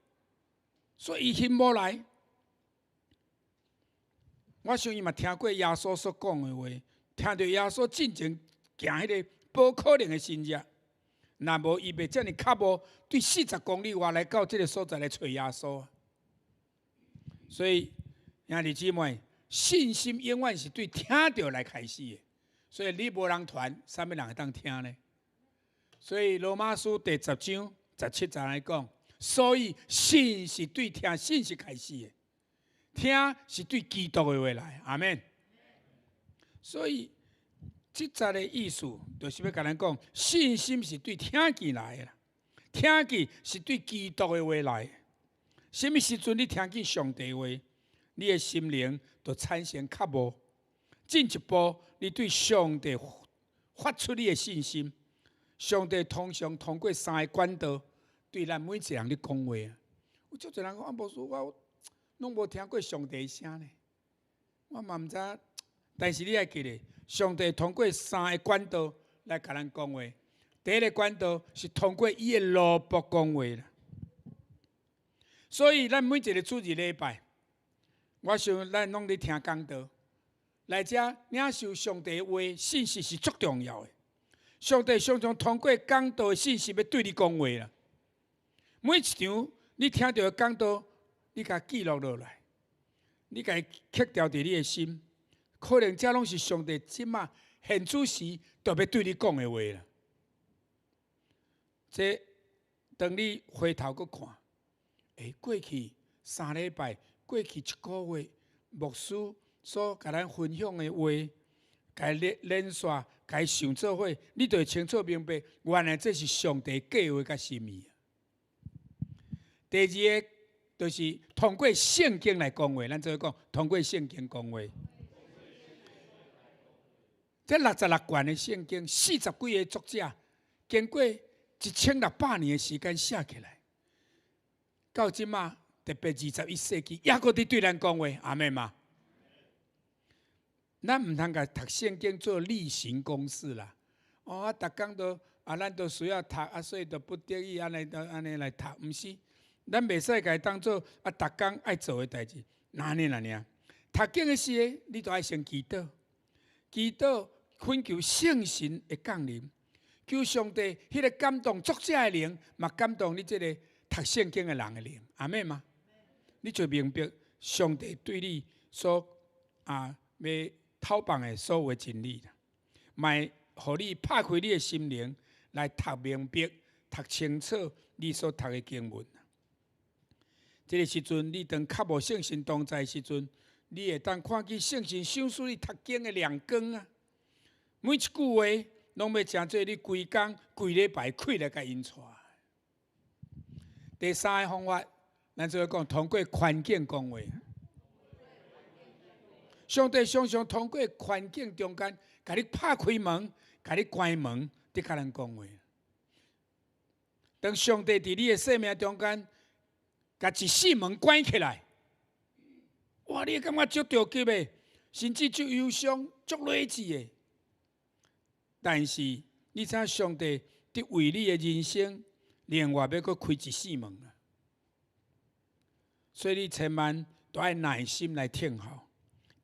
所以伊兴无来。我想伊嘛听过耶稣所讲的话，听到耶稣进前行迄个不可能的信者，若无伊袂遮尔脚步对40公里外来到这个所在来找耶稣。所以兄弟姊妹，信心永远是对听到来开始的，所以你无人传，啥物人会当听呢？所以罗马书第10章17节来讲，所以信是对听信是开始的，听是对基督的话来，阿免。所以这节的意思，就是要甲咱讲，信心是对听见来的啦，听见是对基督的话来的。什么时阵你听见上帝的话，你的心灵就产生较无，进一步你对上帝发出你的信心。上帝通常通过3个管道对咱每一个人咧讲话。有足多人讲，牧师，我拢无听过上帝的声呢，我嘛毋知。但是你要记得，上帝通过3个管道来甲咱讲话。第一个管道是通过伊的罗卜讲话啦。所以咱每一个主日礼拜，我想咱拢咧听讲道，来遮领受上帝的话信息是足重要的。上帝常常通过讲道的信息要对你讲话啦。每一场你听到的讲道，你甲记录落来，你甲刻掉伫你的心，可能这拢是上帝即马现主时就要对你讲的话啦。这当你回头去看，过去3礼拜，过去1个月，牧师所甲咱分享的话，甲连续。该想做伙，你就会清楚明白，原来这是上帝计划甲心意。第二个就是通过圣经来讲话，咱做讲通过圣经讲话。这66卷的圣经，40几个作者，经过1600年的时间写起来，到即马特别21世纪，也搁伫对咱讲话，阿妹嘛。咱唔通甲读圣经做例行公事啦。逐工都咱都需要读，所以就不得已安尼来读，毋是？咱袂使甲当做逐工爱做的代志，哪呢？读经的时，你都爱先祈祷，祈祷恳求圣神的降临，求上帝迄个感动作者的灵，嘛感动你这个读圣经的人的灵，阿妹嘛？你就明白上帝对你所要透放的所有的真理啦，卖互你拍开你的心灵，来读明白、读清楚你所读的经文。这个时阵，你当较无圣神同在的时阵，你会当看见圣神赏赐你读经的亮光啊！每一句话，拢要诚做你规工、规礼拜开来甲因出。第3个方法，咱就要讲通过环境讲话。上帝常常通过环境中间，甲你拍开门，甲你关门，伫甲咱讲话。当上帝伫你的生命中间，甲一扇门关起来，哇！你感觉足着急的，甚至足忧伤、足励志的。但是你知上帝伫为你的人生，另外要搁开一扇门啊！所以你千万都要耐心来听候。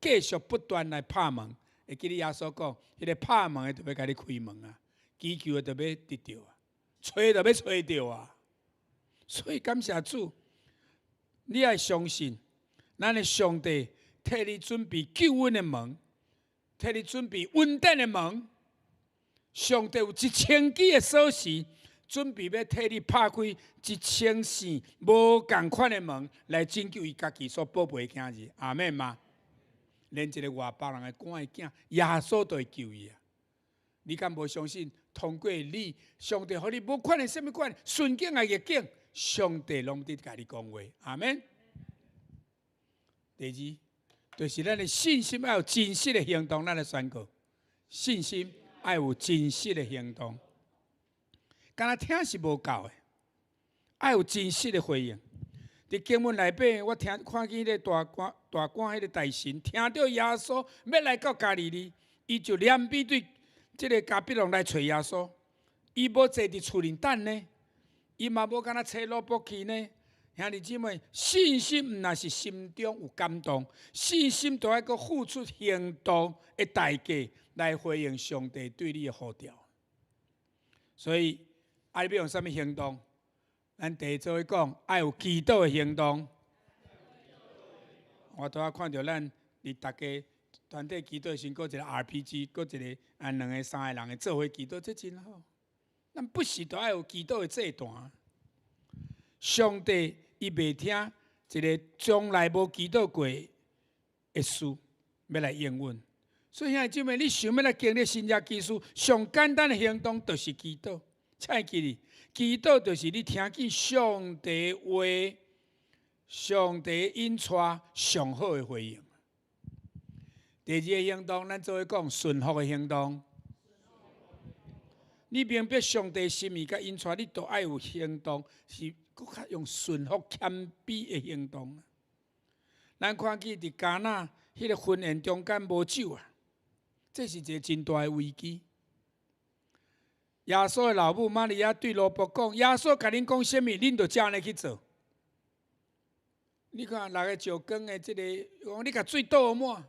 继续不断来拍门，会记得耶稣讲，迄个拍门的就要甲你开门啊，祈求的就要得到啊，吹就要吹到啊。所以感谢主，你要相信，咱的上帝替你准备救恩的门，替你准备稳定的门。上帝有1000支的锁匙，准备要替你拍开1000扇无共款的门，来拯救伊家己所宝贝的囝儿。阿们嘛。连一个外邦人的赶的囝，耶稣都会救伊啊！你敢无相信？通过你，上帝予你无款的什么款顺境的逆境，上帝拢伫甲你讲话。阿免。第二，就是咱的信心要有真实的行动，咱来宣告。信心要有真实的行动，干那听是无够的，要有真实的回应。伫经文内边，我看见迄个大官，迄个大臣，听到耶稣要来到加利利，伊就连比对即个加比龙来找耶稣。伊无坐伫厝里等呢，伊嘛无敢若找罗卜去呢。兄弟姊妹，信心毋若是心中有感动，信心都要搁付出行动的代价来回应上帝对你的呼召。所以，爱要用什么行动？咱第一做伙讲，爱有祈祷的行动。我拄仔看到咱伫大家团体祈祷时，搁一个 RPG， 搁一个2个、3个人的做伙祈祷，这真好。咱不是都要有祈祷的这段。上帝伊袂听一个从来无祈祷过的事，要来应允。所以兄弟姊妹，你想要来经历新约基督，上简单的行动就是祈祷。请记哩，祈祷就是你听见上帝话，上帝引带上好的回应。第二个行动，咱做伙讲顺服的行动。你明白上帝心意甲引带，你都爱有行动，是搁较用顺服谦卑的行动。咱看见伫迦纳迄个婚宴中间无酒啊，这是一个真大的危机。耶稣的老母玛利亚对罗伯讲：“耶稣甲恁讲什么，恁就照安尼去做。”你看6个石缸的这个，讲你甲水倒满，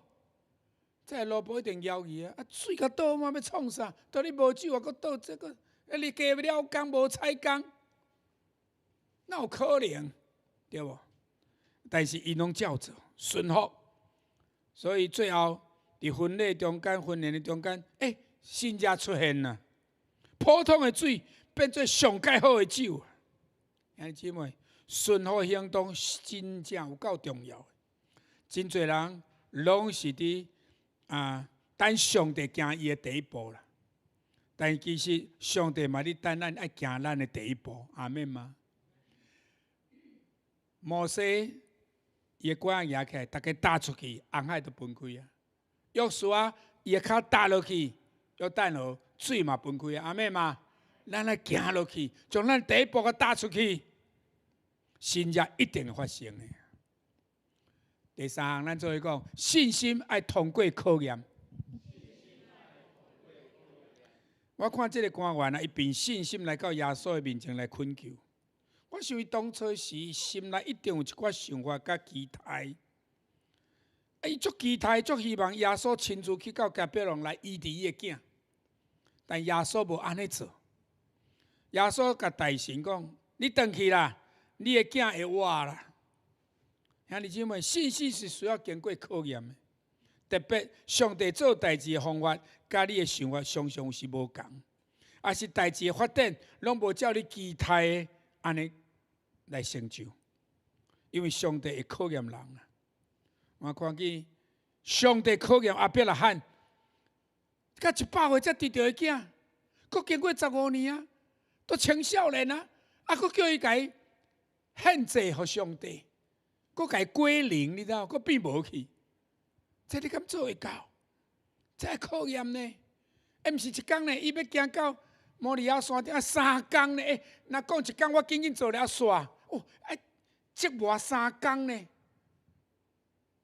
这罗伯一定摇伊啊！啊，水甲倒满要创啥？到你无酒啊，搁倒这个，你加不了工无彩工，哪有可能？对无？但是伊拢照做，顺服。所以最后伫婚礼中间、婚宴的中间，新家出现了。普通的水变做上介好的酒，兄弟姊妹，顺服行动真正有够重要的。真侪人拢是伫等上帝行伊的第一步啦，但其实上帝嘛，你等咱爱行咱的第一步，阿免吗？摩西伊的拐举起来，大家踏出去，红海就分开啊。约书亚伊的脚踏落去，约旦河。水嘛分开啊，阿妹嘛，咱来行落去，从咱第一步个踏出去，新约一定会发生的。第三项，咱做伙讲，信心爱通过考验。我看这个官员啊，伊凭信心来到耶稣的面前来恳求。我想伊当初时心内一定有一寡想法甲期待。伊足期待，足希望耶稣亲自去到迦百农来医治伊的囝。但耶稣无安尼做，耶稣甲大神讲：“你回去啦，你的囝会活啦。”兄弟姊妹，信心是需要经过考验的，特别上帝做代志的方法，甲你的想法常常是无共，也是代志的发展，拢无照你期待的安尼来成就，因为上帝会考验人啊。我看见上帝考验阿伯来喊。到100岁才得到的囝，佮经过15年啊，都青少年啊，佮叫伊家献祭给上帝，佮家归零，你知道？佮变无去，这你敢做会到？这考验呢？毋是1天呢，伊要行到摩利亚山顶3天呢？若讲1天，我紧紧做了煞，折磨3天呢？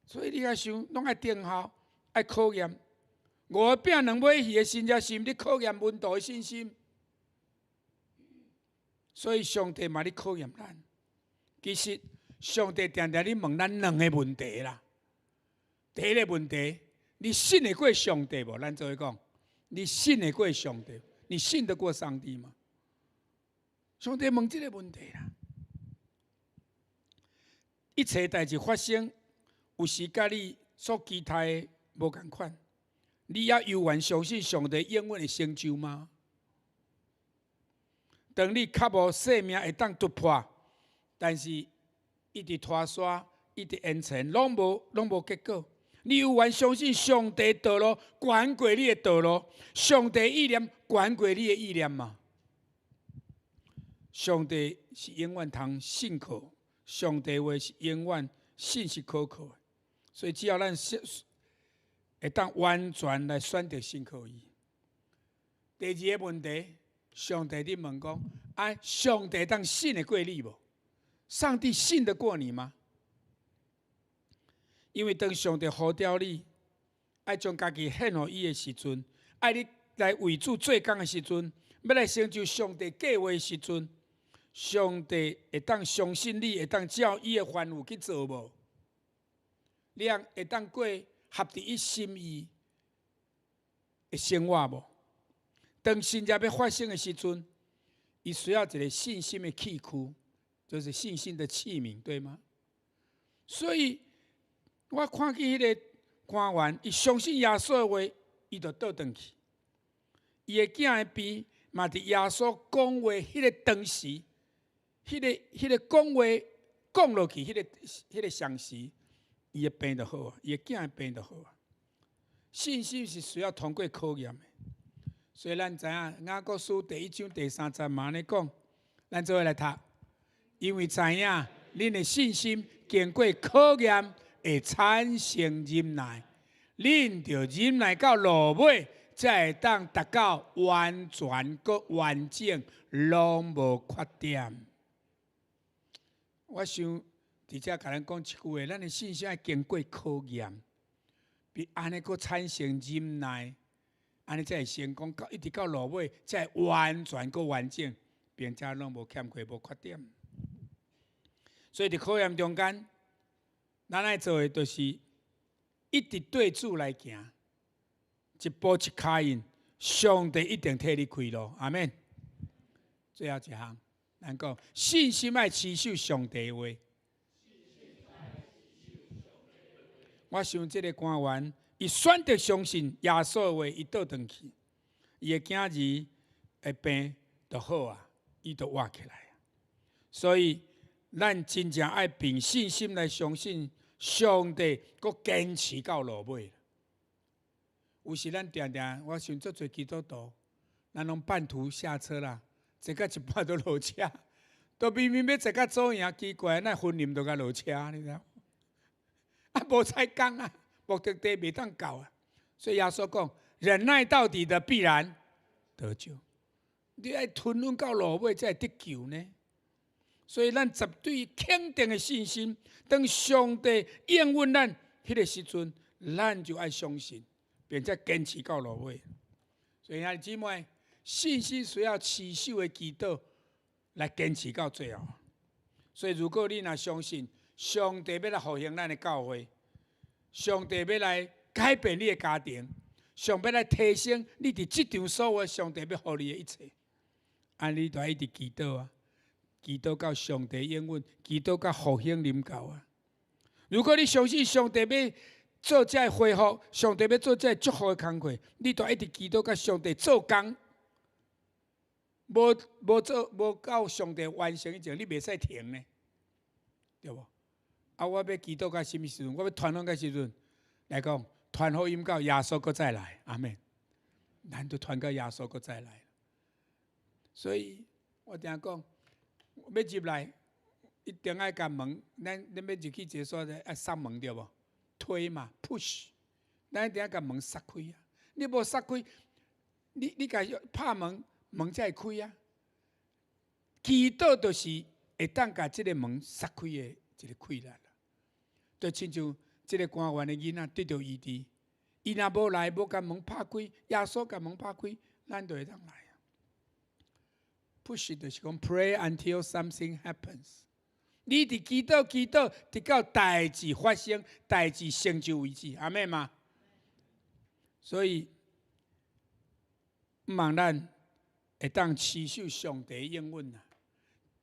所以你爱想，拢爱定候，爱考验。5饼2尾鱼的新约是毋咧考验温度的信心，所以上帝嘛咧考验咱。其实上帝常常咧问咱2个问题啦。第一个问题，你信得过上帝无？咱做伙讲，你信得过上帝？你信得过上帝吗？上帝问这个问题啦。一切代志发生，有时甲你所期待的无同款。你也犹原相信上帝应允会成就吗？当你较无性命会当突破，但是一直拖沙，一直延长，拢无结果。你犹原相信上帝道路远过你的道路，上帝意念远过你的意念吗？上帝是永远通信靠，上帝话是永远信息可靠的，所以只要咱会当完全来选择信靠伊。第二个问题，上帝你问讲：上帝当信得过你无？上帝信得过你吗？因为当上帝呼召你，爱将家己献予伊的时阵，爱你来为主做工的时阵，要来成就上帝计划的时阵，上帝会当相信你，会当照伊的范围去做无？你会当过合伫伊心意的生活无？当新约要发生的时阵，伊需要一个信心的器躯，就是信心的器皿，对吗？所以我看见迄个官员，伊相信耶稣的话，伊就倒转去。伊的囝的边嘛，伫耶稣讲话迄个当时，迄个讲话讲落去，迄个相时，伊的病就好啊，伊的囝的病就好啊。信心是需要通过考验的，所以咱知影雅各书第1章第30嘛安尼讲，咱做伙来读。因为知影恁的信心经过考验，会产生忍耐，恁着忍耐到落尾，才会当达到完全搁完整，拢无缺点。我想伫遮甲咱讲一句话，咱的信心要经过考验，比安尼搁产生忍耐，安尼才会成功到一直到落尾，才会完全搁完整，并且拢无欠缺无缺点。所以伫考验中间，咱爱做的就是一直对主来行，一步一脚印，上帝一定替你开路。阿免。最后一项，咱讲信心爱持守上帝的话。我想这个官员，伊选择相信耶稣的话，伊倒转去，伊的囝儿的病就好啊，伊就活起来啊。所以，咱真正爱凭信心来相信上帝，搁坚持到落尾。有时咱定定，我想做做基督徒，咱拢半途下车啦，坐到一半都落车，都明明要坐到左营，奇怪，那婚姻都甲落车，你知道？啊，无采工啊，目的地袂当到啊。所以耶稣讲，忍耐到底的必然得救。你爱吞忍到落尾，才会得救呢。所以，咱绝对肯定的信心，当上帝应允咱迄个时阵，咱就爱相信，并且坚持到落尾。所以，兄弟姊妹，信心需要持守的祈祷来坚持到最后。所以，如果你若相信上帝要来复兴咱的教会，上帝要来改变你的家庭，上帝来提升你伫即场所有上帝要予你的一切，安尼就一直祈祷啊。祈祷到上帝应允，祈祷到复兴临到啊！如果你相信上帝要做这恢复，上帝要做这祝福的工课，你就一直祈祷到上帝做工，无到上帝完成以前，你袂使停呢，对无？啊，我要祈祷到什么时阵？我要传福音到时阵来讲，传福音到耶稣搁再来，阿免，咱就传到耶稣搁再来。所以我定讲。要入来，一定爱甲门，咱要入去一个所在，爱塞门对无？推嘛 ，push， 咱一定要甲门塞开啊！你无塞开，你甲拍门，门才会开啊！祈祷就是会当甲即个门塞开的一个开力啦。就亲像即个官员的囡仔得到医治，伊若无来，无甲门拍开，耶稣甲门拍开，咱就会当来。push 就是讲 pray until something happens。你伫祈禱，直到代志发生，代志成就为止，阿妹嘛。所以，毋望咱会当持守上帝应允啊，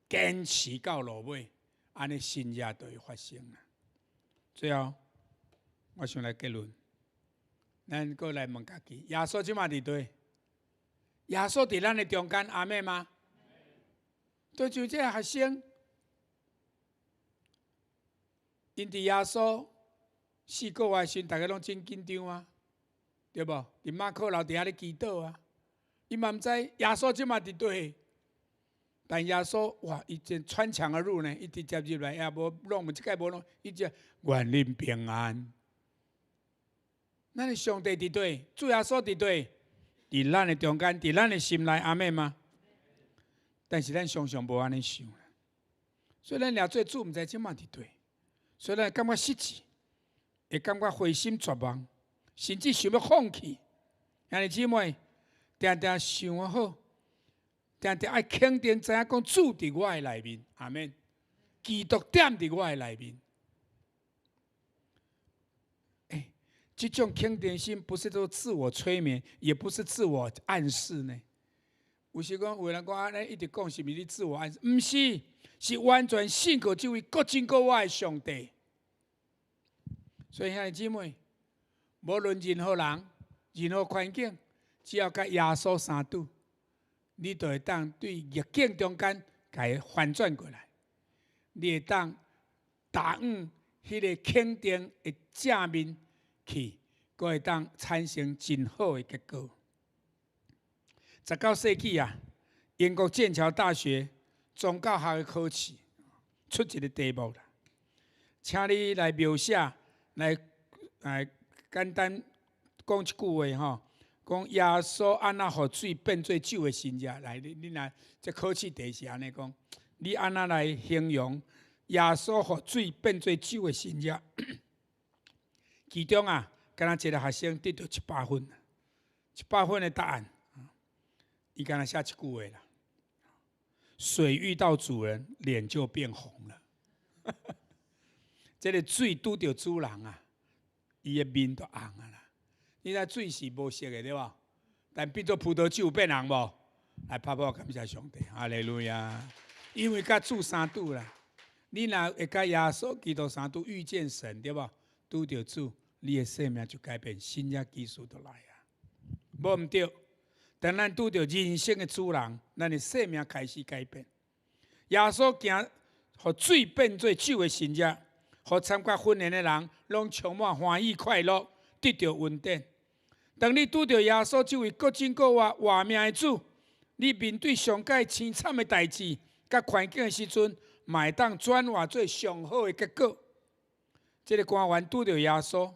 坚持到落尾，安尼新业就会发生啊。最后，我想来结论，咱过来问家己：耶稣即马伫对？耶稣伫咱的中间，阿妹吗？就像这学生，因伫耶稣4个月时，大家拢真紧张啊，对无？伫马可楼底下咧祈祷啊，伊嘛毋知耶稣即马伫对，但耶稣哇，伊真穿墙而入呢，伊直接入来，也无弄，即个无弄，伊只愿恁平安。咱的上帝伫对，主耶稣伫对，伫咱的中间，伫咱的心内，阿妹吗？但是咱常常无安尼想，所以咱抓做主，毋知即马伫对，所以咱感觉失志，会感觉灰心绝望，甚至想要放弃。兄弟姊妹，定定想好，定定爱肯定，知影讲主伫我的内面，阿免。基督点伫我的内面。这种肯定心不是说自我催眠，也不是自我暗示呢。有时讲有人讲安尼一直讲，是毋是你自我暗示？毋是，是完全信靠这位各真各我的上帝。所以兄弟姊妹，无论任何人、任何环境，只要甲耶稣相拄，你就会当对逆境中间甲伊反转过来，你会当答应迄个肯定的正面去，佫会当产生真好的结果。19世纪啊，英国剑桥大学宗教学的考试出一个题目啦，请你来描写，来简单讲一句话吼，讲耶稣安那互水变做酒的神迹。来，你若这考试题是安尼讲，你安那来形容耶稣互水变做酒的神迹？其中啊，敢若一个学生得到100分，100分的答案，伊敢若写一句话啦：水遇到主人，脸就变红了。这个水拄到主人啊，伊的面就红啊啦。你知水是无色的对吧？但变做葡萄酒变红无？来拍拍感谢上帝，哈利路亚！因为甲主相拄啦，你若会甲耶稣基督相拄遇见神对吧？拄到主，你的生命就改变，新约基督就来啊！无毋对。当咱拄到人生的主人，咱的生命开始改变。耶稣行，互水变做酒的神迹，互参加婚宴的人拢充满欢喜快乐，得到稳定。当你拄到耶稣这位各真各活活命的主，你面对上界凄惨的代志、甲环境的时阵，嘛会当转化做上好的结果。这个官员拄到耶稣，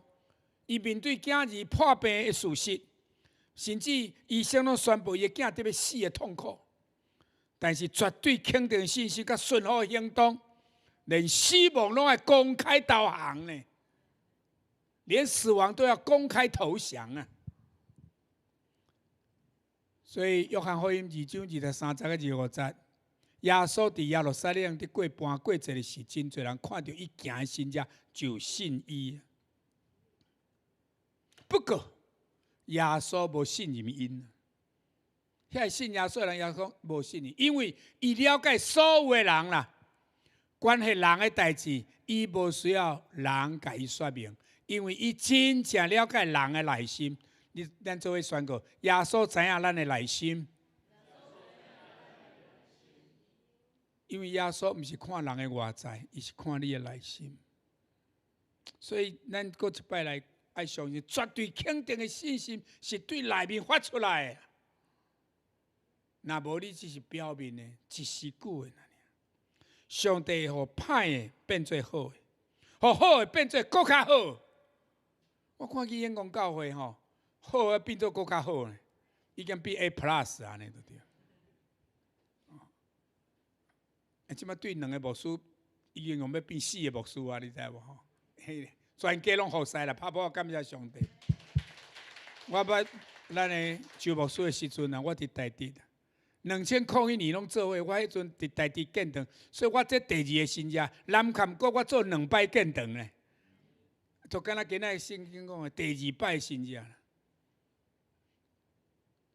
伊面对囝儿破病的事实。甚至医生拢宣布伊的囝得要死的痛苦，但是绝对肯定信心甲顺服行动，连死亡拢要公开投降呢，连死亡都要公开投降啊！所以约翰福音2章23节到25节，耶稣伫耶路撒冷伫过半过节的时，真侪人看到伊行的神迹就信伊。不过，耶稣无信任因，遐信耶稣的人也讲无信任，因为伊了解所有的人啦，关系人的代志，伊无需要人甲伊说明，因为伊真正了解人的内心。咱做伙宣告，耶稣知影咱的内心，因为耶稣毋是看人的外在，伊是看你的内心。所以咱搁一摆来。爱相信绝对肯定的信心是对内面发出来的，若无你只是表面的，一时久的。上帝互歹的变做好的，互好的变做更较好。我看去眼光教会吼，好的变做更较好呢，已经比 A+ 安尼就对。即摆对2个牧师，已经用要变4个牧师啊，你知无吼？全家拢好势啦，拍拍感谢上帝。我捌咱的周牧师的时阵啊，我伫台地，2001年拢做伙，我迄阵伫台地建堂，所以我这第2个神迹，南坎国我做2摆建堂呢，就敢若今仔圣经讲的第2摆神迹啦。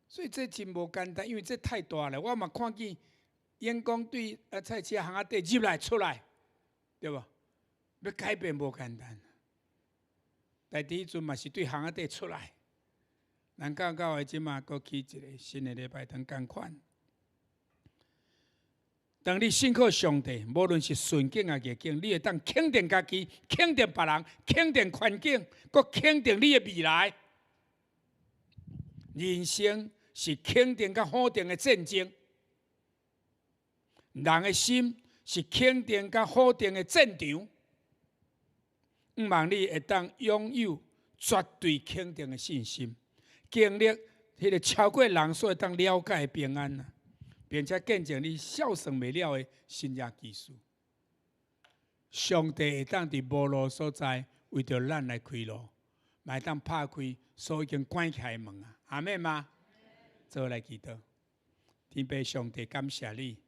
所以这真无简单，因为这太大了。我嘛看见眼光对菜市巷仔底入来出来，对无？要改变无简单。但第一阵嘛是对巷仔底出来，咱到的即马搁起一个新的礼拜堂同款。当你信靠上帝，无论是顺境啊逆境，你会当肯定家己，肯定别人，肯定环境，搁肯定你的未来。人生是肯定甲否定的战争，人的心是肯定甲否定的战场。毋望你会当拥有绝对肯定的信心，经历迄个超过人所会当了解的平安啊，并且见证你孝顺未了的新约基础。上帝会当伫无路所在为着咱来开路，嘛会当拍开所已经关起来的门啊！阿们吗？做来祈祷，天父上帝感谢你，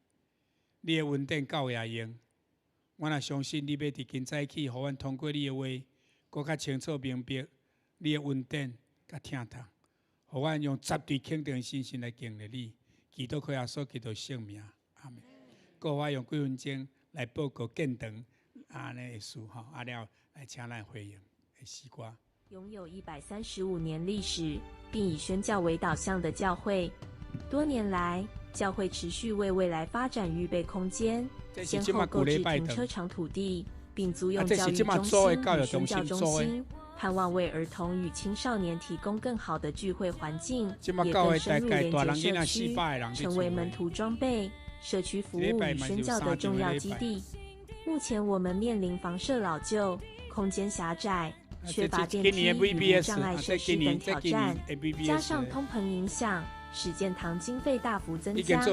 你的稳定够也用。我也相信你要伫今早起，互阮通过你的话，更较清楚明白你的稳定甲听透，互阮用绝对肯定的信心来经历你。祈祷靠耶稣基督圣名，阿门。各位用几分钟来报告建堂安尼的事吼，啊了来请咱回应的时光。拥有135年历史，并以宣教为导向的教会。多年来，教会持续为未来发展预备空间，先后购置停车场土地，并租用教育中心与宣教中心，盼望为儿童与青少年提供更好的聚会环境，也更深入连结社区，成为门徒装备、社区服务与宣教的重要基地。目前我们面临房舍老旧、空间狭窄、缺乏电梯与无障碍设施等挑战，加上通膨影响，使建堂经费大幅增加。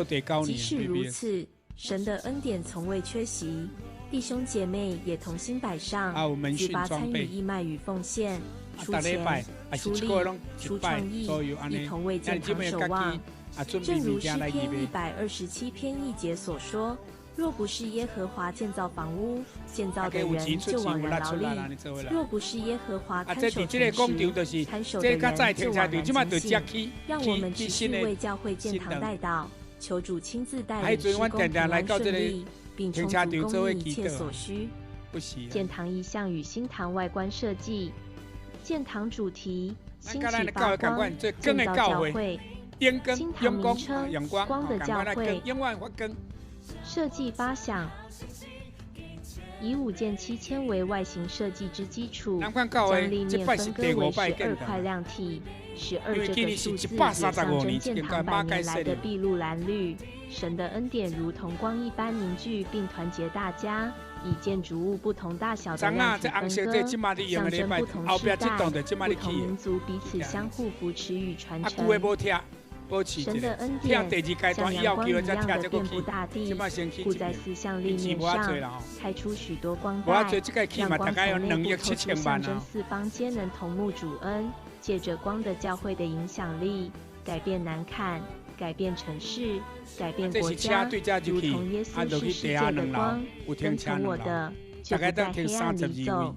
即使如此，神的恩典从未缺席，弟兄姐妹也同心摆上，自发参与义卖与奉献，出钱、出力、出创意，一同为建堂守望。正如诗篇127篇1节所说，若不是耶和华建造房屋，建造的人就枉然劳力；若不是耶和华看守城池，看守的人就枉然警醒。让我们持续为教会建堂代祷，求主亲自带领施工平安顺利，并充足供应一切所需。建堂意象与新堂外观设计，建堂主题兴起发光，建造教会。新堂名称光的教会。设计发想，以5件7000为外形设计之基础，将立面分割为12块亮体。12这个数字也象征建堂100年来的筚路蓝缕。神的恩典如同光一般凝聚并团结大家，以建筑物不同大小的亮体分割，象征不同世代、不同民族彼此相互扶持与传承。神的恩典像阳光一样的遍布大地，附在4项立面上，开出许多光带。让光从内部透出，象征4方皆能同沐主恩。借着光的教会的影响力，改变南坎，改变城市，改变国家，如同耶稣是世界的光。跟从我的，就不在黑暗里走，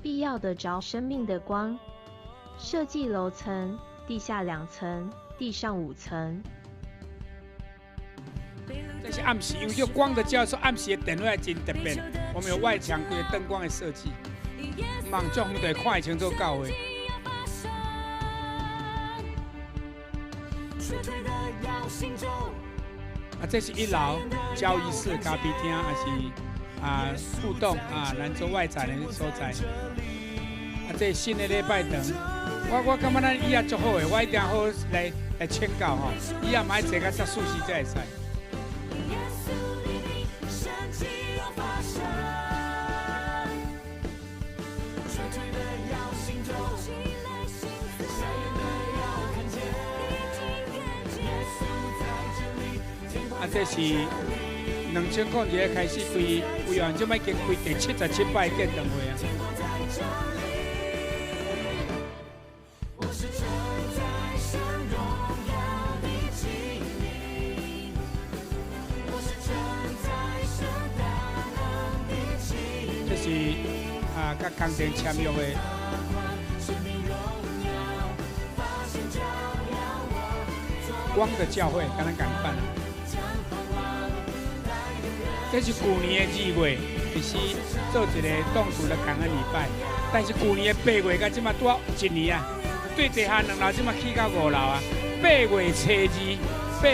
必要得着生命的光。设计楼层，地下2层。地上5层。这是暗时，因为光的教授暗时的电位真特别。我们有外墙规个灯光的设计，望众远就看得清楚教会。这是1楼交易室、咖啡厅，还是互动兰州外展的所在。这是新的礼拜堂。我感觉咱以后足好的，我一定好来请教吼，以后买坐较较舒适才会使。这是2002年开始开，委员这摆已经开第77摆建堂会啊。甲工程签约的，光的教会，跟咱共款。这是去年的2月，就是做一个动土的感恩礼拜。但是去年的8月，到即马拄好1年啊，对地下2楼即马起到5楼啊。8月初2下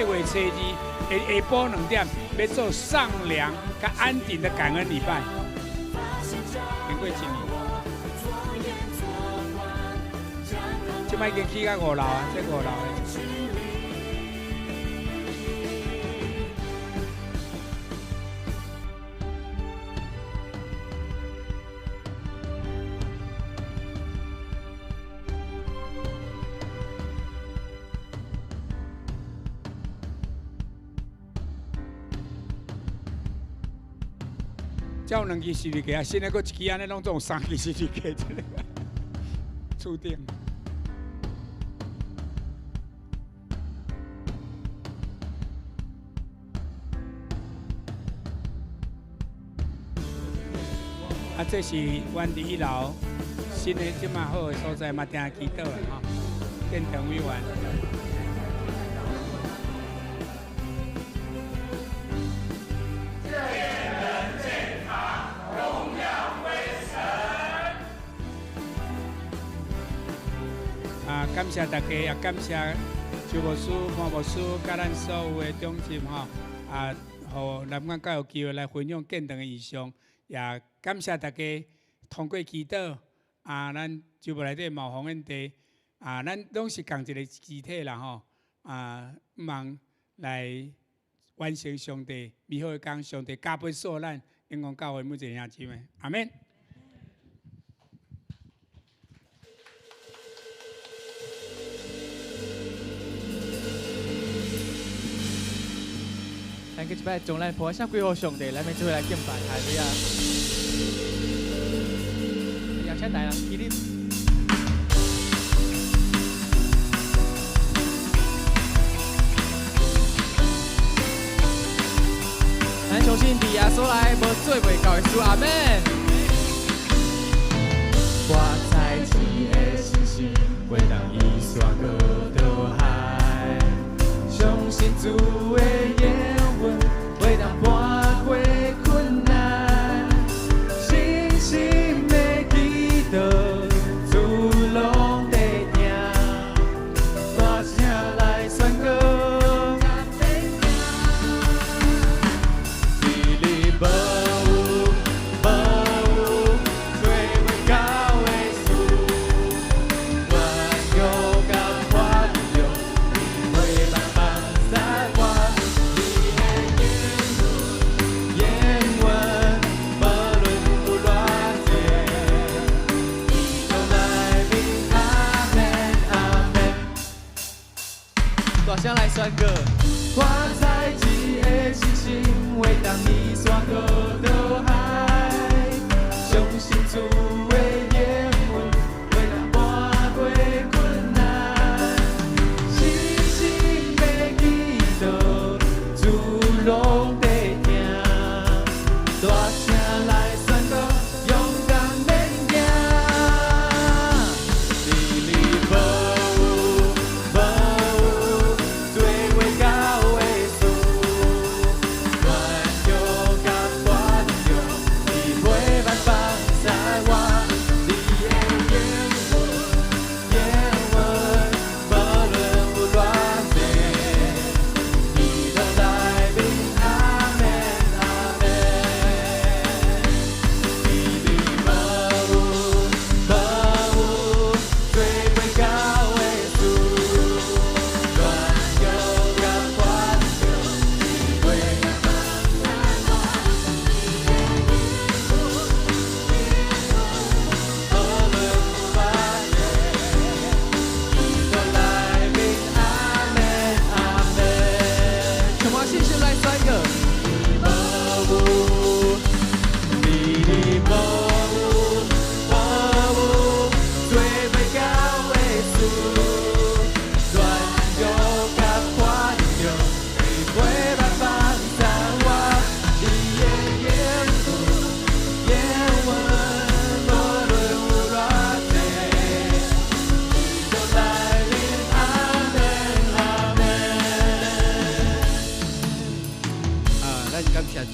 晡2点要做上梁甲安顶的感恩礼拜。经过1年，即摆已经起到5楼啊，这5楼的。才有2支视力架，新的搁1支安尼，拢总有3支视力架，注定。这是阮伫1楼新的即马好的所在，嘛定祈祷的吼，建堂委员。感谢大家，也感谢周牧师、潘牧师，甲咱所有的中心互南港教有机会来分享见证的异象，也感谢大家通过祈祷咱周牧内底冒红恩地咱拢是共一个肢体啦吼望来完成上帝美好的工，上帝加倍赐咱永光教会每一个兄姊妹，阿免。咱个一摆将咱菩萨归乎上帝，咱们就会来敬拜，哈利路亚！邀请大家起立。咱相信伫耶稣来，无做袂到的事，阿门。我在主的信心，袂当伊山高到海，相信主的言。袂当搬过困难，信心的祈祷，主拢在听，大声来宣告。你里无有，做袂到的事，我勇敢看着，你会慢慢在我。大声来宣告，我在主的信心，袂当伊山高到海，相信主的言语，袂当搬过困难，信心的祈祷，主拢在听，大声来宣告，勇敢免惊，你里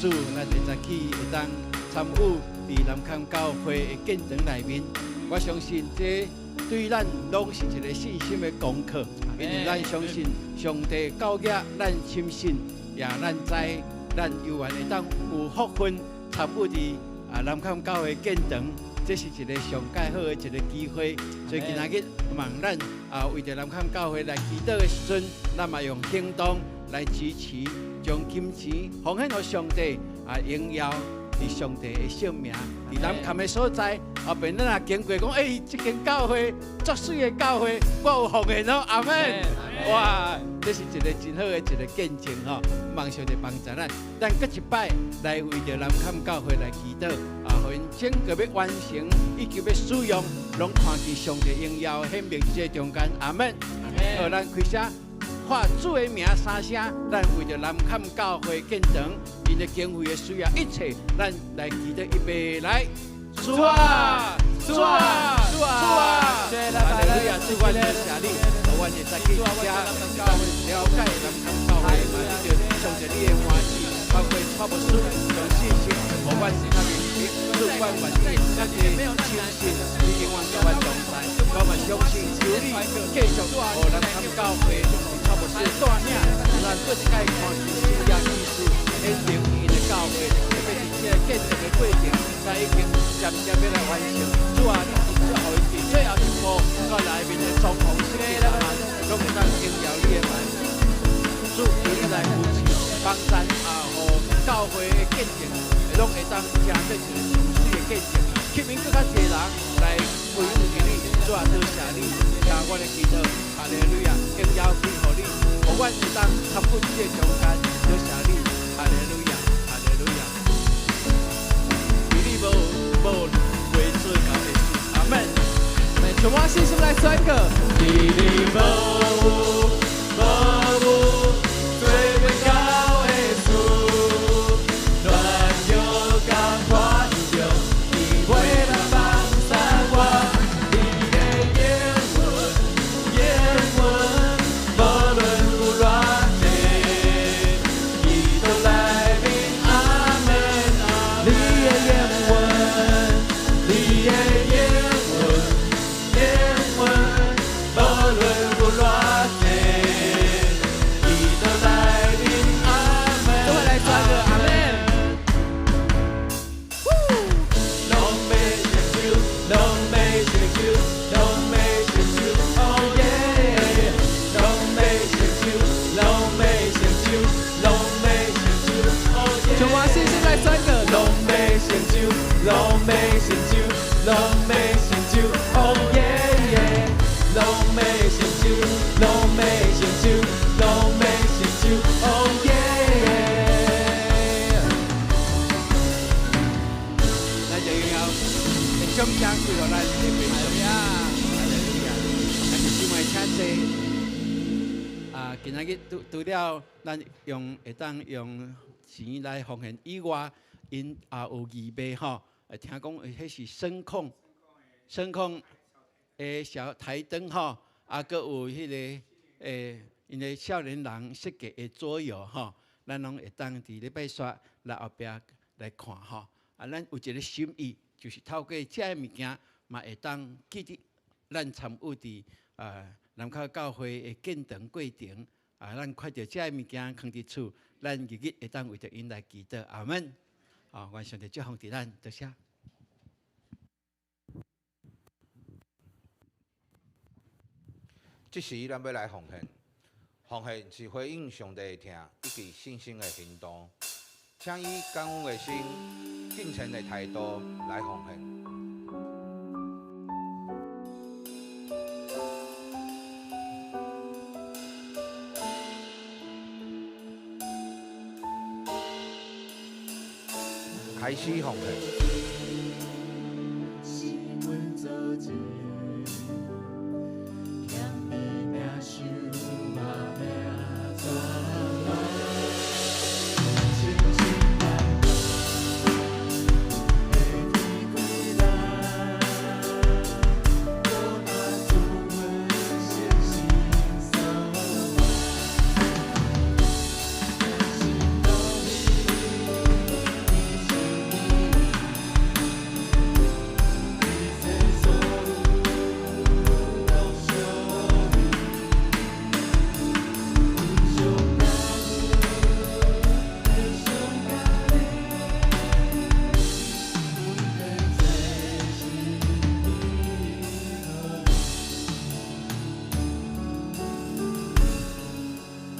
主，咱会早起会当参与伫南崁教会的见证内面，我相信这对咱拢是一个信心的功课，因为咱相信上帝教育咱深信，也咱知咱有缘会当有福分参与伫南崁教会见证，这是一个上介好的一个机会。所以今仔日望咱为着南崁教会来祈祷的时阵，咱嘛用行动来支持。将金钱奉献给上帝，荣耀伫上帝的圣名，伫南崁的所在，后边咱也经过讲，这间教会足水的教会，我有奉献哦，阿门。哇，这是一个真好的一个见证吼，望上帝帮助咱。咱搁一摆来为着南崁教会来祈祷，互因整个要完成以及要使用，拢看见上帝荣耀显明在中间，阿门。好，咱开声。喊主的名三声，咱为着南崁教会见证，因的经费的需要，一切咱来祈祷预备来。主啊，主啊，主啊！哈利路亚！主，我谢谢你，我也在去家教会了解南崁教会，嘛你就向着你的欢喜，包括帕布斯用信心，我是他的主，主我管愿意，咱一个亲信，你永远甲我同在，我嘛相信有你继续互咱参教会，差不多带领，咱做一届看见新约意思，显明伊的教会，特别是这建设的过程，才已经渐渐要来完成。主啊，你真正互伊最后一步，到内面的双方圣经的案，拢会当荣耀你的名。主，求你来扶持、帮咱互教会的见证，拢会当成做一个上水的见证，吸引更较侪人来归附于你。主啊，多谢你，听我的祈祷，哈利路亚，荣耀归乎你，互阮会当参与这个中间，多谢你，哈利路亚，哈利路亚。与你无为最高的主，阿门。全华信心来宣告，与你无最高的主，乱有感化宇宙，你为了帮助我，你的言文，无论有偌济，伊都来临，阿门。你的言文，你的言文，无论有偌济。拢美成就，拢美成就，哦耶耶！拢美成就，拢美成就，拢美成就，哦耶耶！咱就要将将归到咱的背上呀，哈利路亚！咱就先来请这今仔日除了咱会当用钱来奉献以外，因也有义卖吼。听讲，迄是声控的小台灯吼，搁有迄个因的少年人设计的桌游吼，咱拢会当伫礼拜三来后壁来看吼。咱有一个心意，就是透过这物件，嘛会当记得咱参与伫南口教会的建堂过程，咱看到这物件放伫厝，咱日日会当为着因来祈祷，阿门。愿上帝祝福伫咱，多谢。这时咱要来奉献，奉献是回应上帝的听，以及信心的行动，请以感恩的心、敬虔的态度来奉献。开始奉献。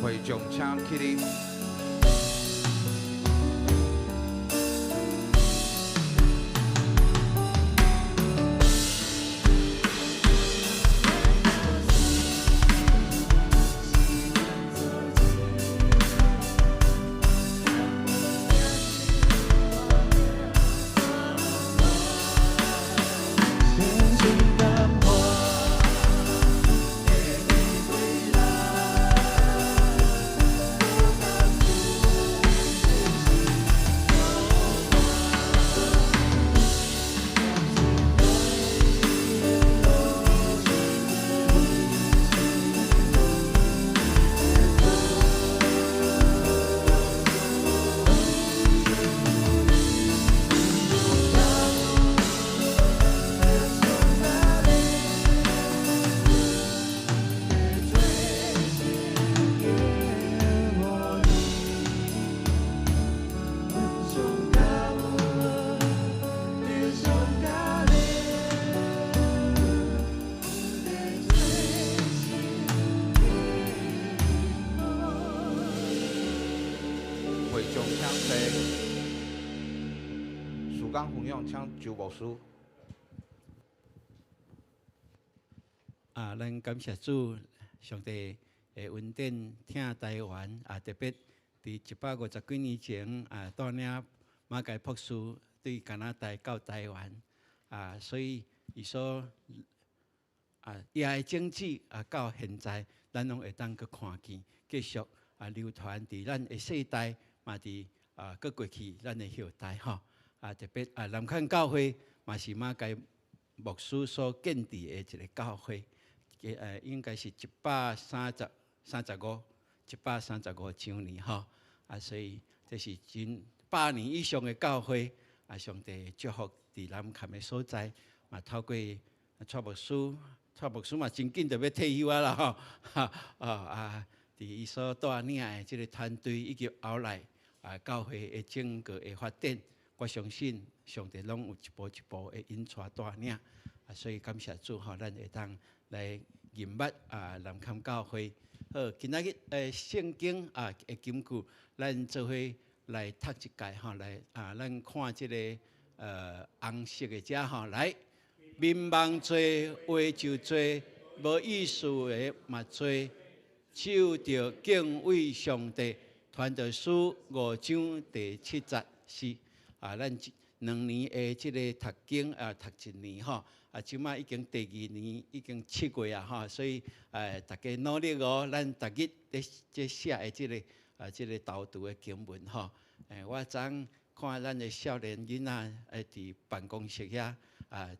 会众请起立。讲分享，请周牧师。咱感谢主，上帝的恩典听台湾特别伫150几年前带领马偕博士对加拿大到台湾所以伊所也的政绩到现在，咱拢会当去看见，继续流传伫咱的世代，嘛伫搁过去咱的后代吼特别南崁教会嘛是马偕牧师所建立的一个教会。应该是135周年吼所以这是真100年以上的教会上帝祝福伫南崁的所在透过蔡牧师嘛真紧就要退休啦吼伫伊所带领的这个团队以及后来教会的整个的发展，我相信上帝拢有一步一步的引带带领所以感谢主吼，咱会当来认捌南崁教会。好，今仔日圣经的金句，咱做伙来读一解吼，来咱看这个红色的遮吼，来民望多，话就多，无意思的嘛多，守着敬畏上帝，传道书5章第74咱2年的这个读经读1年吼。即马已经第2年，已经7月所以大家努力哦，咱逐日在写的这个导读的经文吼。我昨看咱的少年囡仔伫办公室遐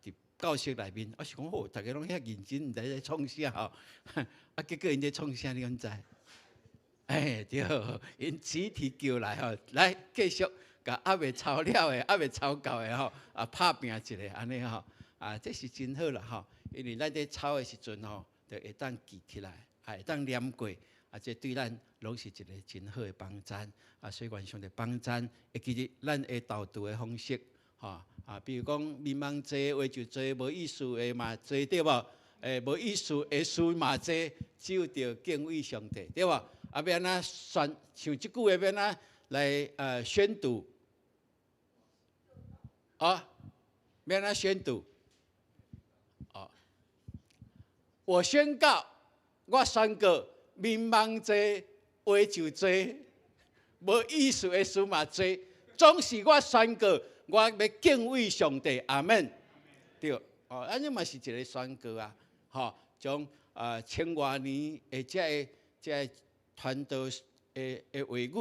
伫教室内面，我想讲大家拢遐认真，毋知在创啥吼。结果因在创啥，你敢知？对，因集体叫来吼，来继续甲还未抄了的、还未抄到的吼，拍拼一下安尼吼。这是真好啦吼，因为咱在抄的时阵吼，就会当记起来，会当念过，这对咱拢是一个真好的帮赞所以愿上帝帮赞，会记日咱的导读的方式比如讲民望多，话就多，无意思的嘛多对无？无意思的事嘛多，守着敬畏上帝对无？要安怎选？像即句话要安怎来宣读？要安怎宣读？我宣告，我宣告，民望多，话就多，无意思的事嘛多，总是我宣告，我要敬畏上帝，阿门。对，安尼嘛是一个宣告将千多年的这传道的话语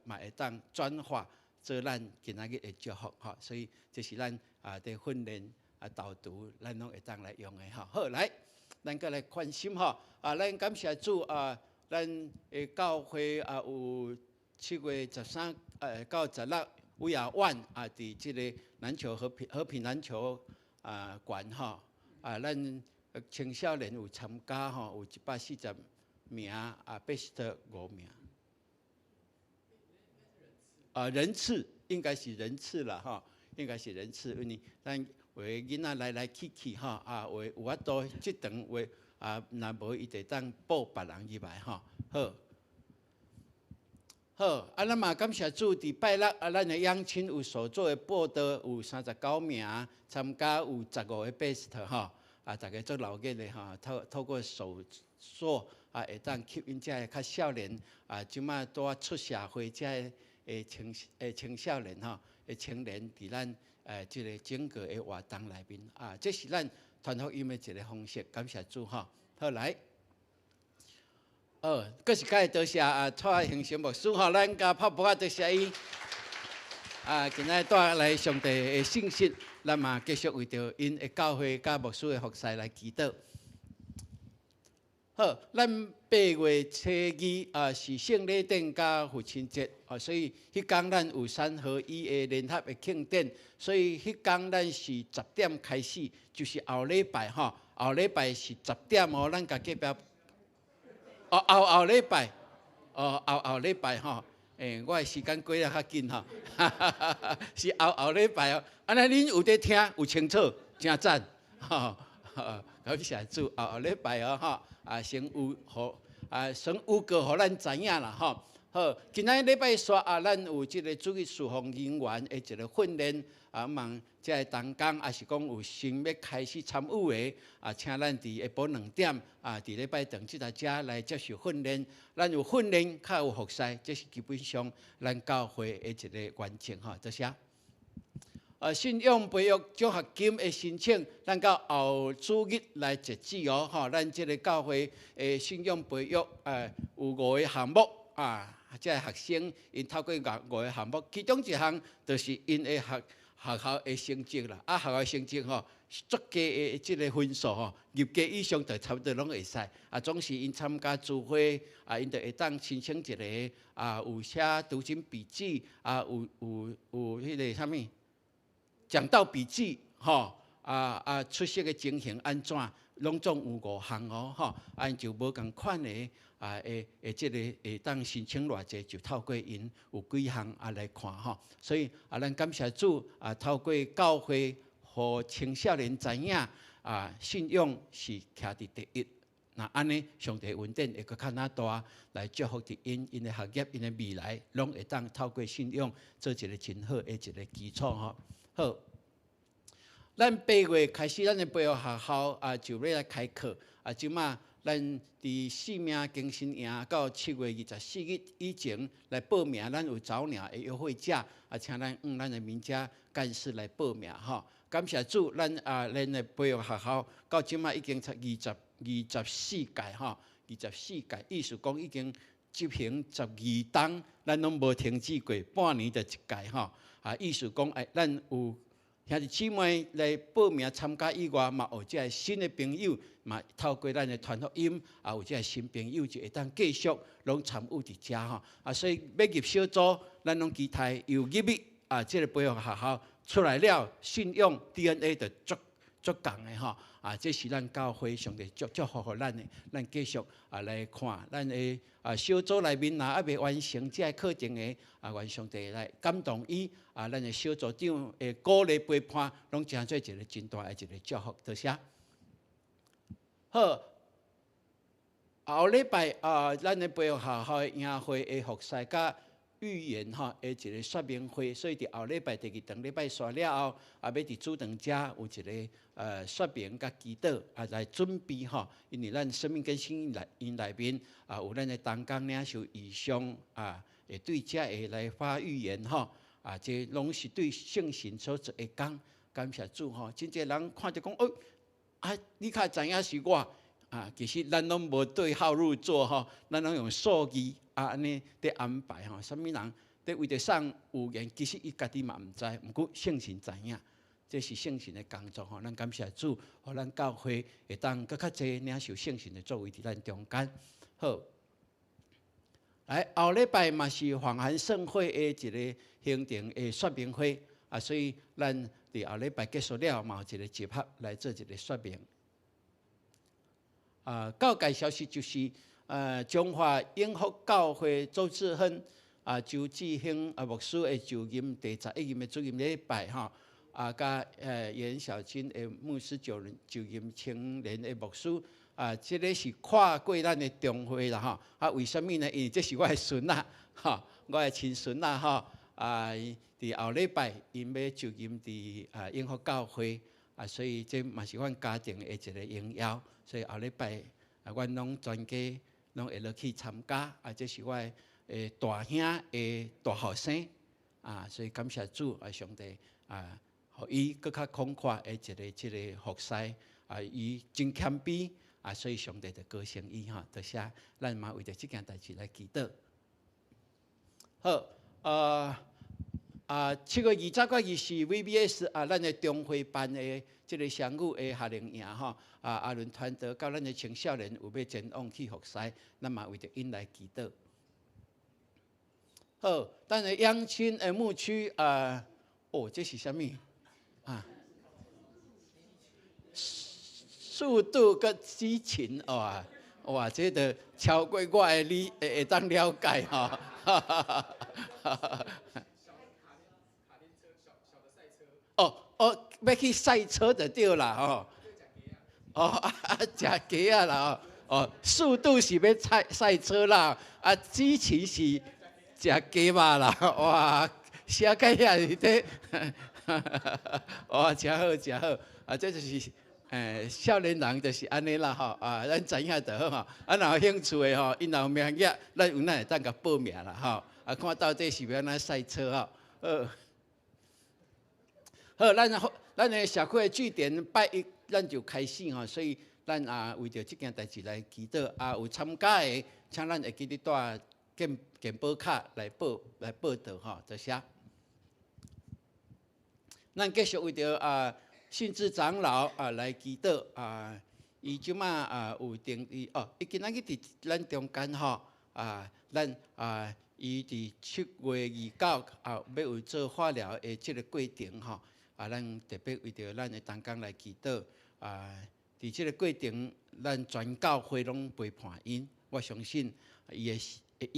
嘛会当转化做咱今仔日的祝福所以这是咱在训练导读，咱拢会当来用的好，来。咱搁来关心咱感谢主咱的教会有7月13到165夜晚伫即个篮球和平篮球馆咱青少年有参加有140名best 5名人次应该是人次啦应该是人次，因为咱。为囡仔来去为有法度即场为若无伊就当报别人入来好，咱嘛感谢主，伫拜六咱的央亲有所做的报道有39名，参加有15个 best 大家做老热的透过手作会当吸引遮较少年即马拄出社会遮的青少年的青年伫咱。这个整个的活动内面这是咱传福音的一个方式，感谢主好来，搁是该多谢蔡兴祥牧师咱甲拍布多谢伊今仔带来上帝的信息，咱嘛继续为着因的教会甲牧师的服侍来祈祷。好，咱8月初2是圣礼典甲父亲节所以迄天咱有3合1的联合的庆典，所以迄天咱是10点开始，就是后礼拜后礼拜是10点咱家隔壁后礼拜后礼拜我的时间过得较紧是后礼拜安尼恁有在听有清楚，真赞感谢主后礼拜先有先有个互咱知影啦好，今仔礼拜三咱有即个主义事奉人员的一个训练望即个同工，也是讲有心要开始参与的请咱伫下晡2点伫礼拜堂即搭遮来接受训练。咱有训练，较有服侍，这是基本上咱教会的一个完成多谢。信仰培育奖学金的申请，咱到后主日来截止咱即个教会的信仰培育有5个项目即个学生因透过5个项目，其中一项就是因的学校的成绩啦。学校的成绩足佳的即个分数入格以上就差不多拢会使。总是因参加聚会因就会当申请一个有写读经笔记有迄个啥物？讲道笔记，出色的情形安怎，拢总有5项因就无共款的即个会当申请偌济，就透过因有几项来看所以咱感谢主透过教会，互青少年知影信仰是徛伫第一。那安尼，上帝恩典会搁较大，来祝福伫因的学业、因的未来，拢会当透过信仰做一个真好的一个基础好，咱8月开始，咱的培育学校就要来开课即马咱伫4名更新营到7月24日以前来报名，咱有早鸟的优惠价请咱的名家干事来报名感谢主，咱的培育学校到即马已经24届，意思讲已经执行12冬，咱拢无停止过，半年就1届意思讲咱有兄弟姊妹来报名参加以外，嘛有即个新的朋友，嘛透过咱的传福音有即个新朋友就会当继续拢参与伫遮所以要入小组，咱拢期待又入去即个培育学校出来了，信仰 DNA 就足共的这是咱教会上帝祝福互咱的，咱继续来看咱的小组内面还未完成这个课程的愿上帝来感动伊咱的小组长的鼓励陪伴，拢成做一个真大的一个祝福。多谢。好，后礼拜咱的培育学校的营会的服侍甲预言的一个说明会，所以伫后礼拜第2堂礼拜三了后，要伫主堂遮有一个说明甲祈祷来准备因为咱生命更新因内面有咱的同工领袖以上会对遮会来发预言这拢是对圣神所做的讲。感谢主真侪人看着讲你较知影是我其实咱拢无对号入座咱拢用数字安尼在安排什么人在为着送有言，其实伊家己嘛毋知，毋过圣神知影，这是圣神的工作咱感谢主，互咱教会会当更较侪领受圣神的作为伫咱中间。好，来后礼拜嘛是黄寒盛会的一个行程的说明会所以咱伫后礼拜结束了嘛有一个集合来做一个说明。告解消息就是中华永福教会周志亨周志兴牧师的就任第11任的主任礼拜甲严小金的牧师就任青年的牧师这个是跨过咱的中会啦为什么呢？因为这是我的孙我的亲孙伫后礼拜因要就任伫永福教会所以这嘛是阮家庭的一个荣耀。所以后礼拜阮拢全家拢会落去参加这是我的大兄的大后生所以感谢主上帝互伊更较慷慨的一个服侍伊真谦卑所以上帝就高兴伊多谢。咱嘛为着这件代志来祈祷。好7月20日是 VBS 咱的中会办的这个双语的夏令营阿伦团队甲咱的青少年有要前往去服侍，咱嘛为着因来祈祷。好，咱的央青的牧区这是啥物速度跟激情哇，这个超过我的你会当了解要去赛车就对啦食鸡啦速度是要赛车啦激情是食鸡肉啦，哇，写解遐是伫，哇，真好真好，啊，这就是少年人就是安尼啦吼，啊，咱知影就好吼，啊，若有兴趣的吼，因若有名额，咱有哪会当甲报名啦吼，啊，看到底是要安怎赛车吼，好，咱的社会据点拜一咱就开始吼，所以咱为着即件代志来祈祷，有参加的，请咱会记得带健保卡来报道吼，多谢。咱继续为着信智长老来祈祷伊即马有定伊伊今仔日伫咱中间吼咱伊伫7月29要有做化疗的即个过程吼咱特别为着咱的同工来祈祷伫即个过程，咱全教会拢陪伴因，我相信伊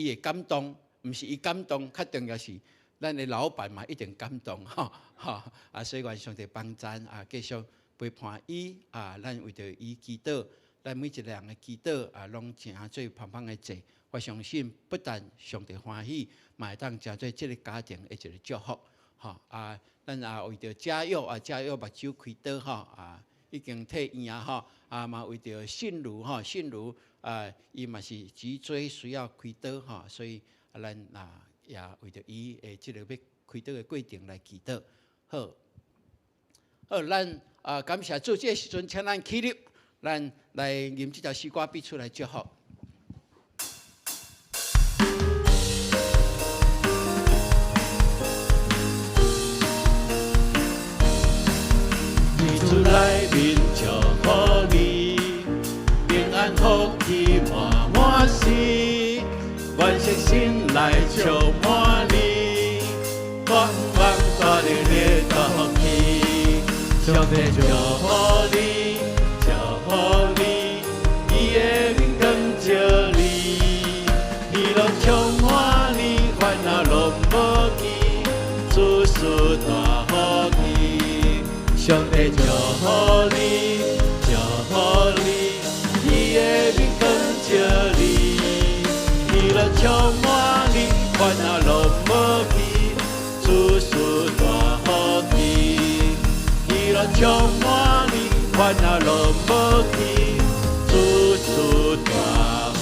会感动，毋是伊感动，较重要是咱的老板嘛一定感动所以愿上帝帮咱继续陪伴伊咱为着伊祈祷，咱每一个人的祈祷拢诚做芳芳的祭。我相信不但上帝欢喜，嘛会当诚做即个家庭的一个祝福咱为着家友目睭开刀已经退院嘛为着信如伊嘛是脊椎需要开刀所以咱也为着伊的即个要开刀的过程来祈祷。好，咱感谢主，这个时阵请咱起立，咱来念这条诗歌，必出来祝福。主来面祝福你，平安福气满满是，愿诚心来充满你，光光大日的福气，上帝祝福你，祝福你，伊的面光照你，喜乐充满你，烦恼拢无去，主赐大福气，上帝祝福你，祝福你，伊的面光照你，喜乐充满你，烦恼拢无去，主赐大福气，喜乐充满你，烦恼拢无去，主赐大福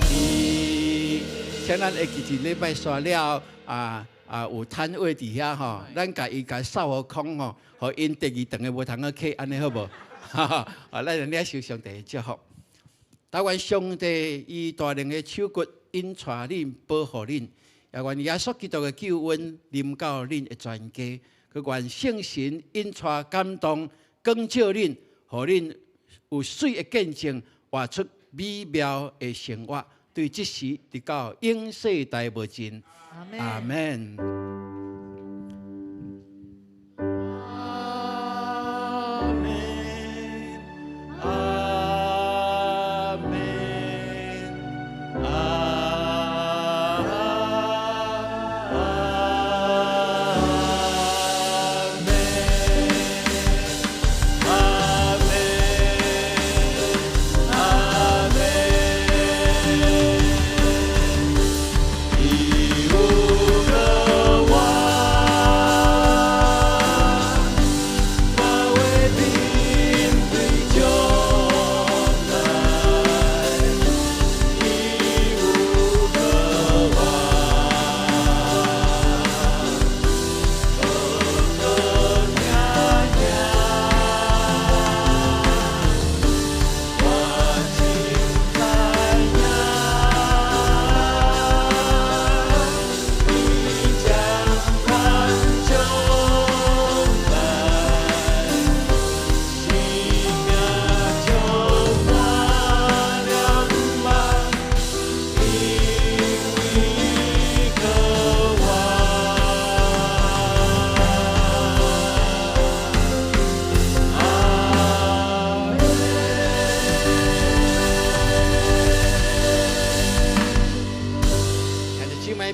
气。像咱会记一礼拜刷了有摊位伫遐吼，咱甲伊扫好空吼，互因第二顿的无通去，安尼好无？咱领受上帝的祝福。但愿上帝以大能的手骨引带恁、保护恁，也愿耶稣基督的救恩临到恁的全家。佮愿圣神引带感动，光照恁，互恁有水的见证，活出美妙的生活。对即时直到永世代无尽。阿门。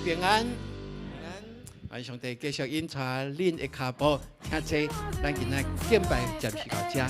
平安，愿上帝继续引带恁的脚步，听这咱今仔敬拜暂时到这。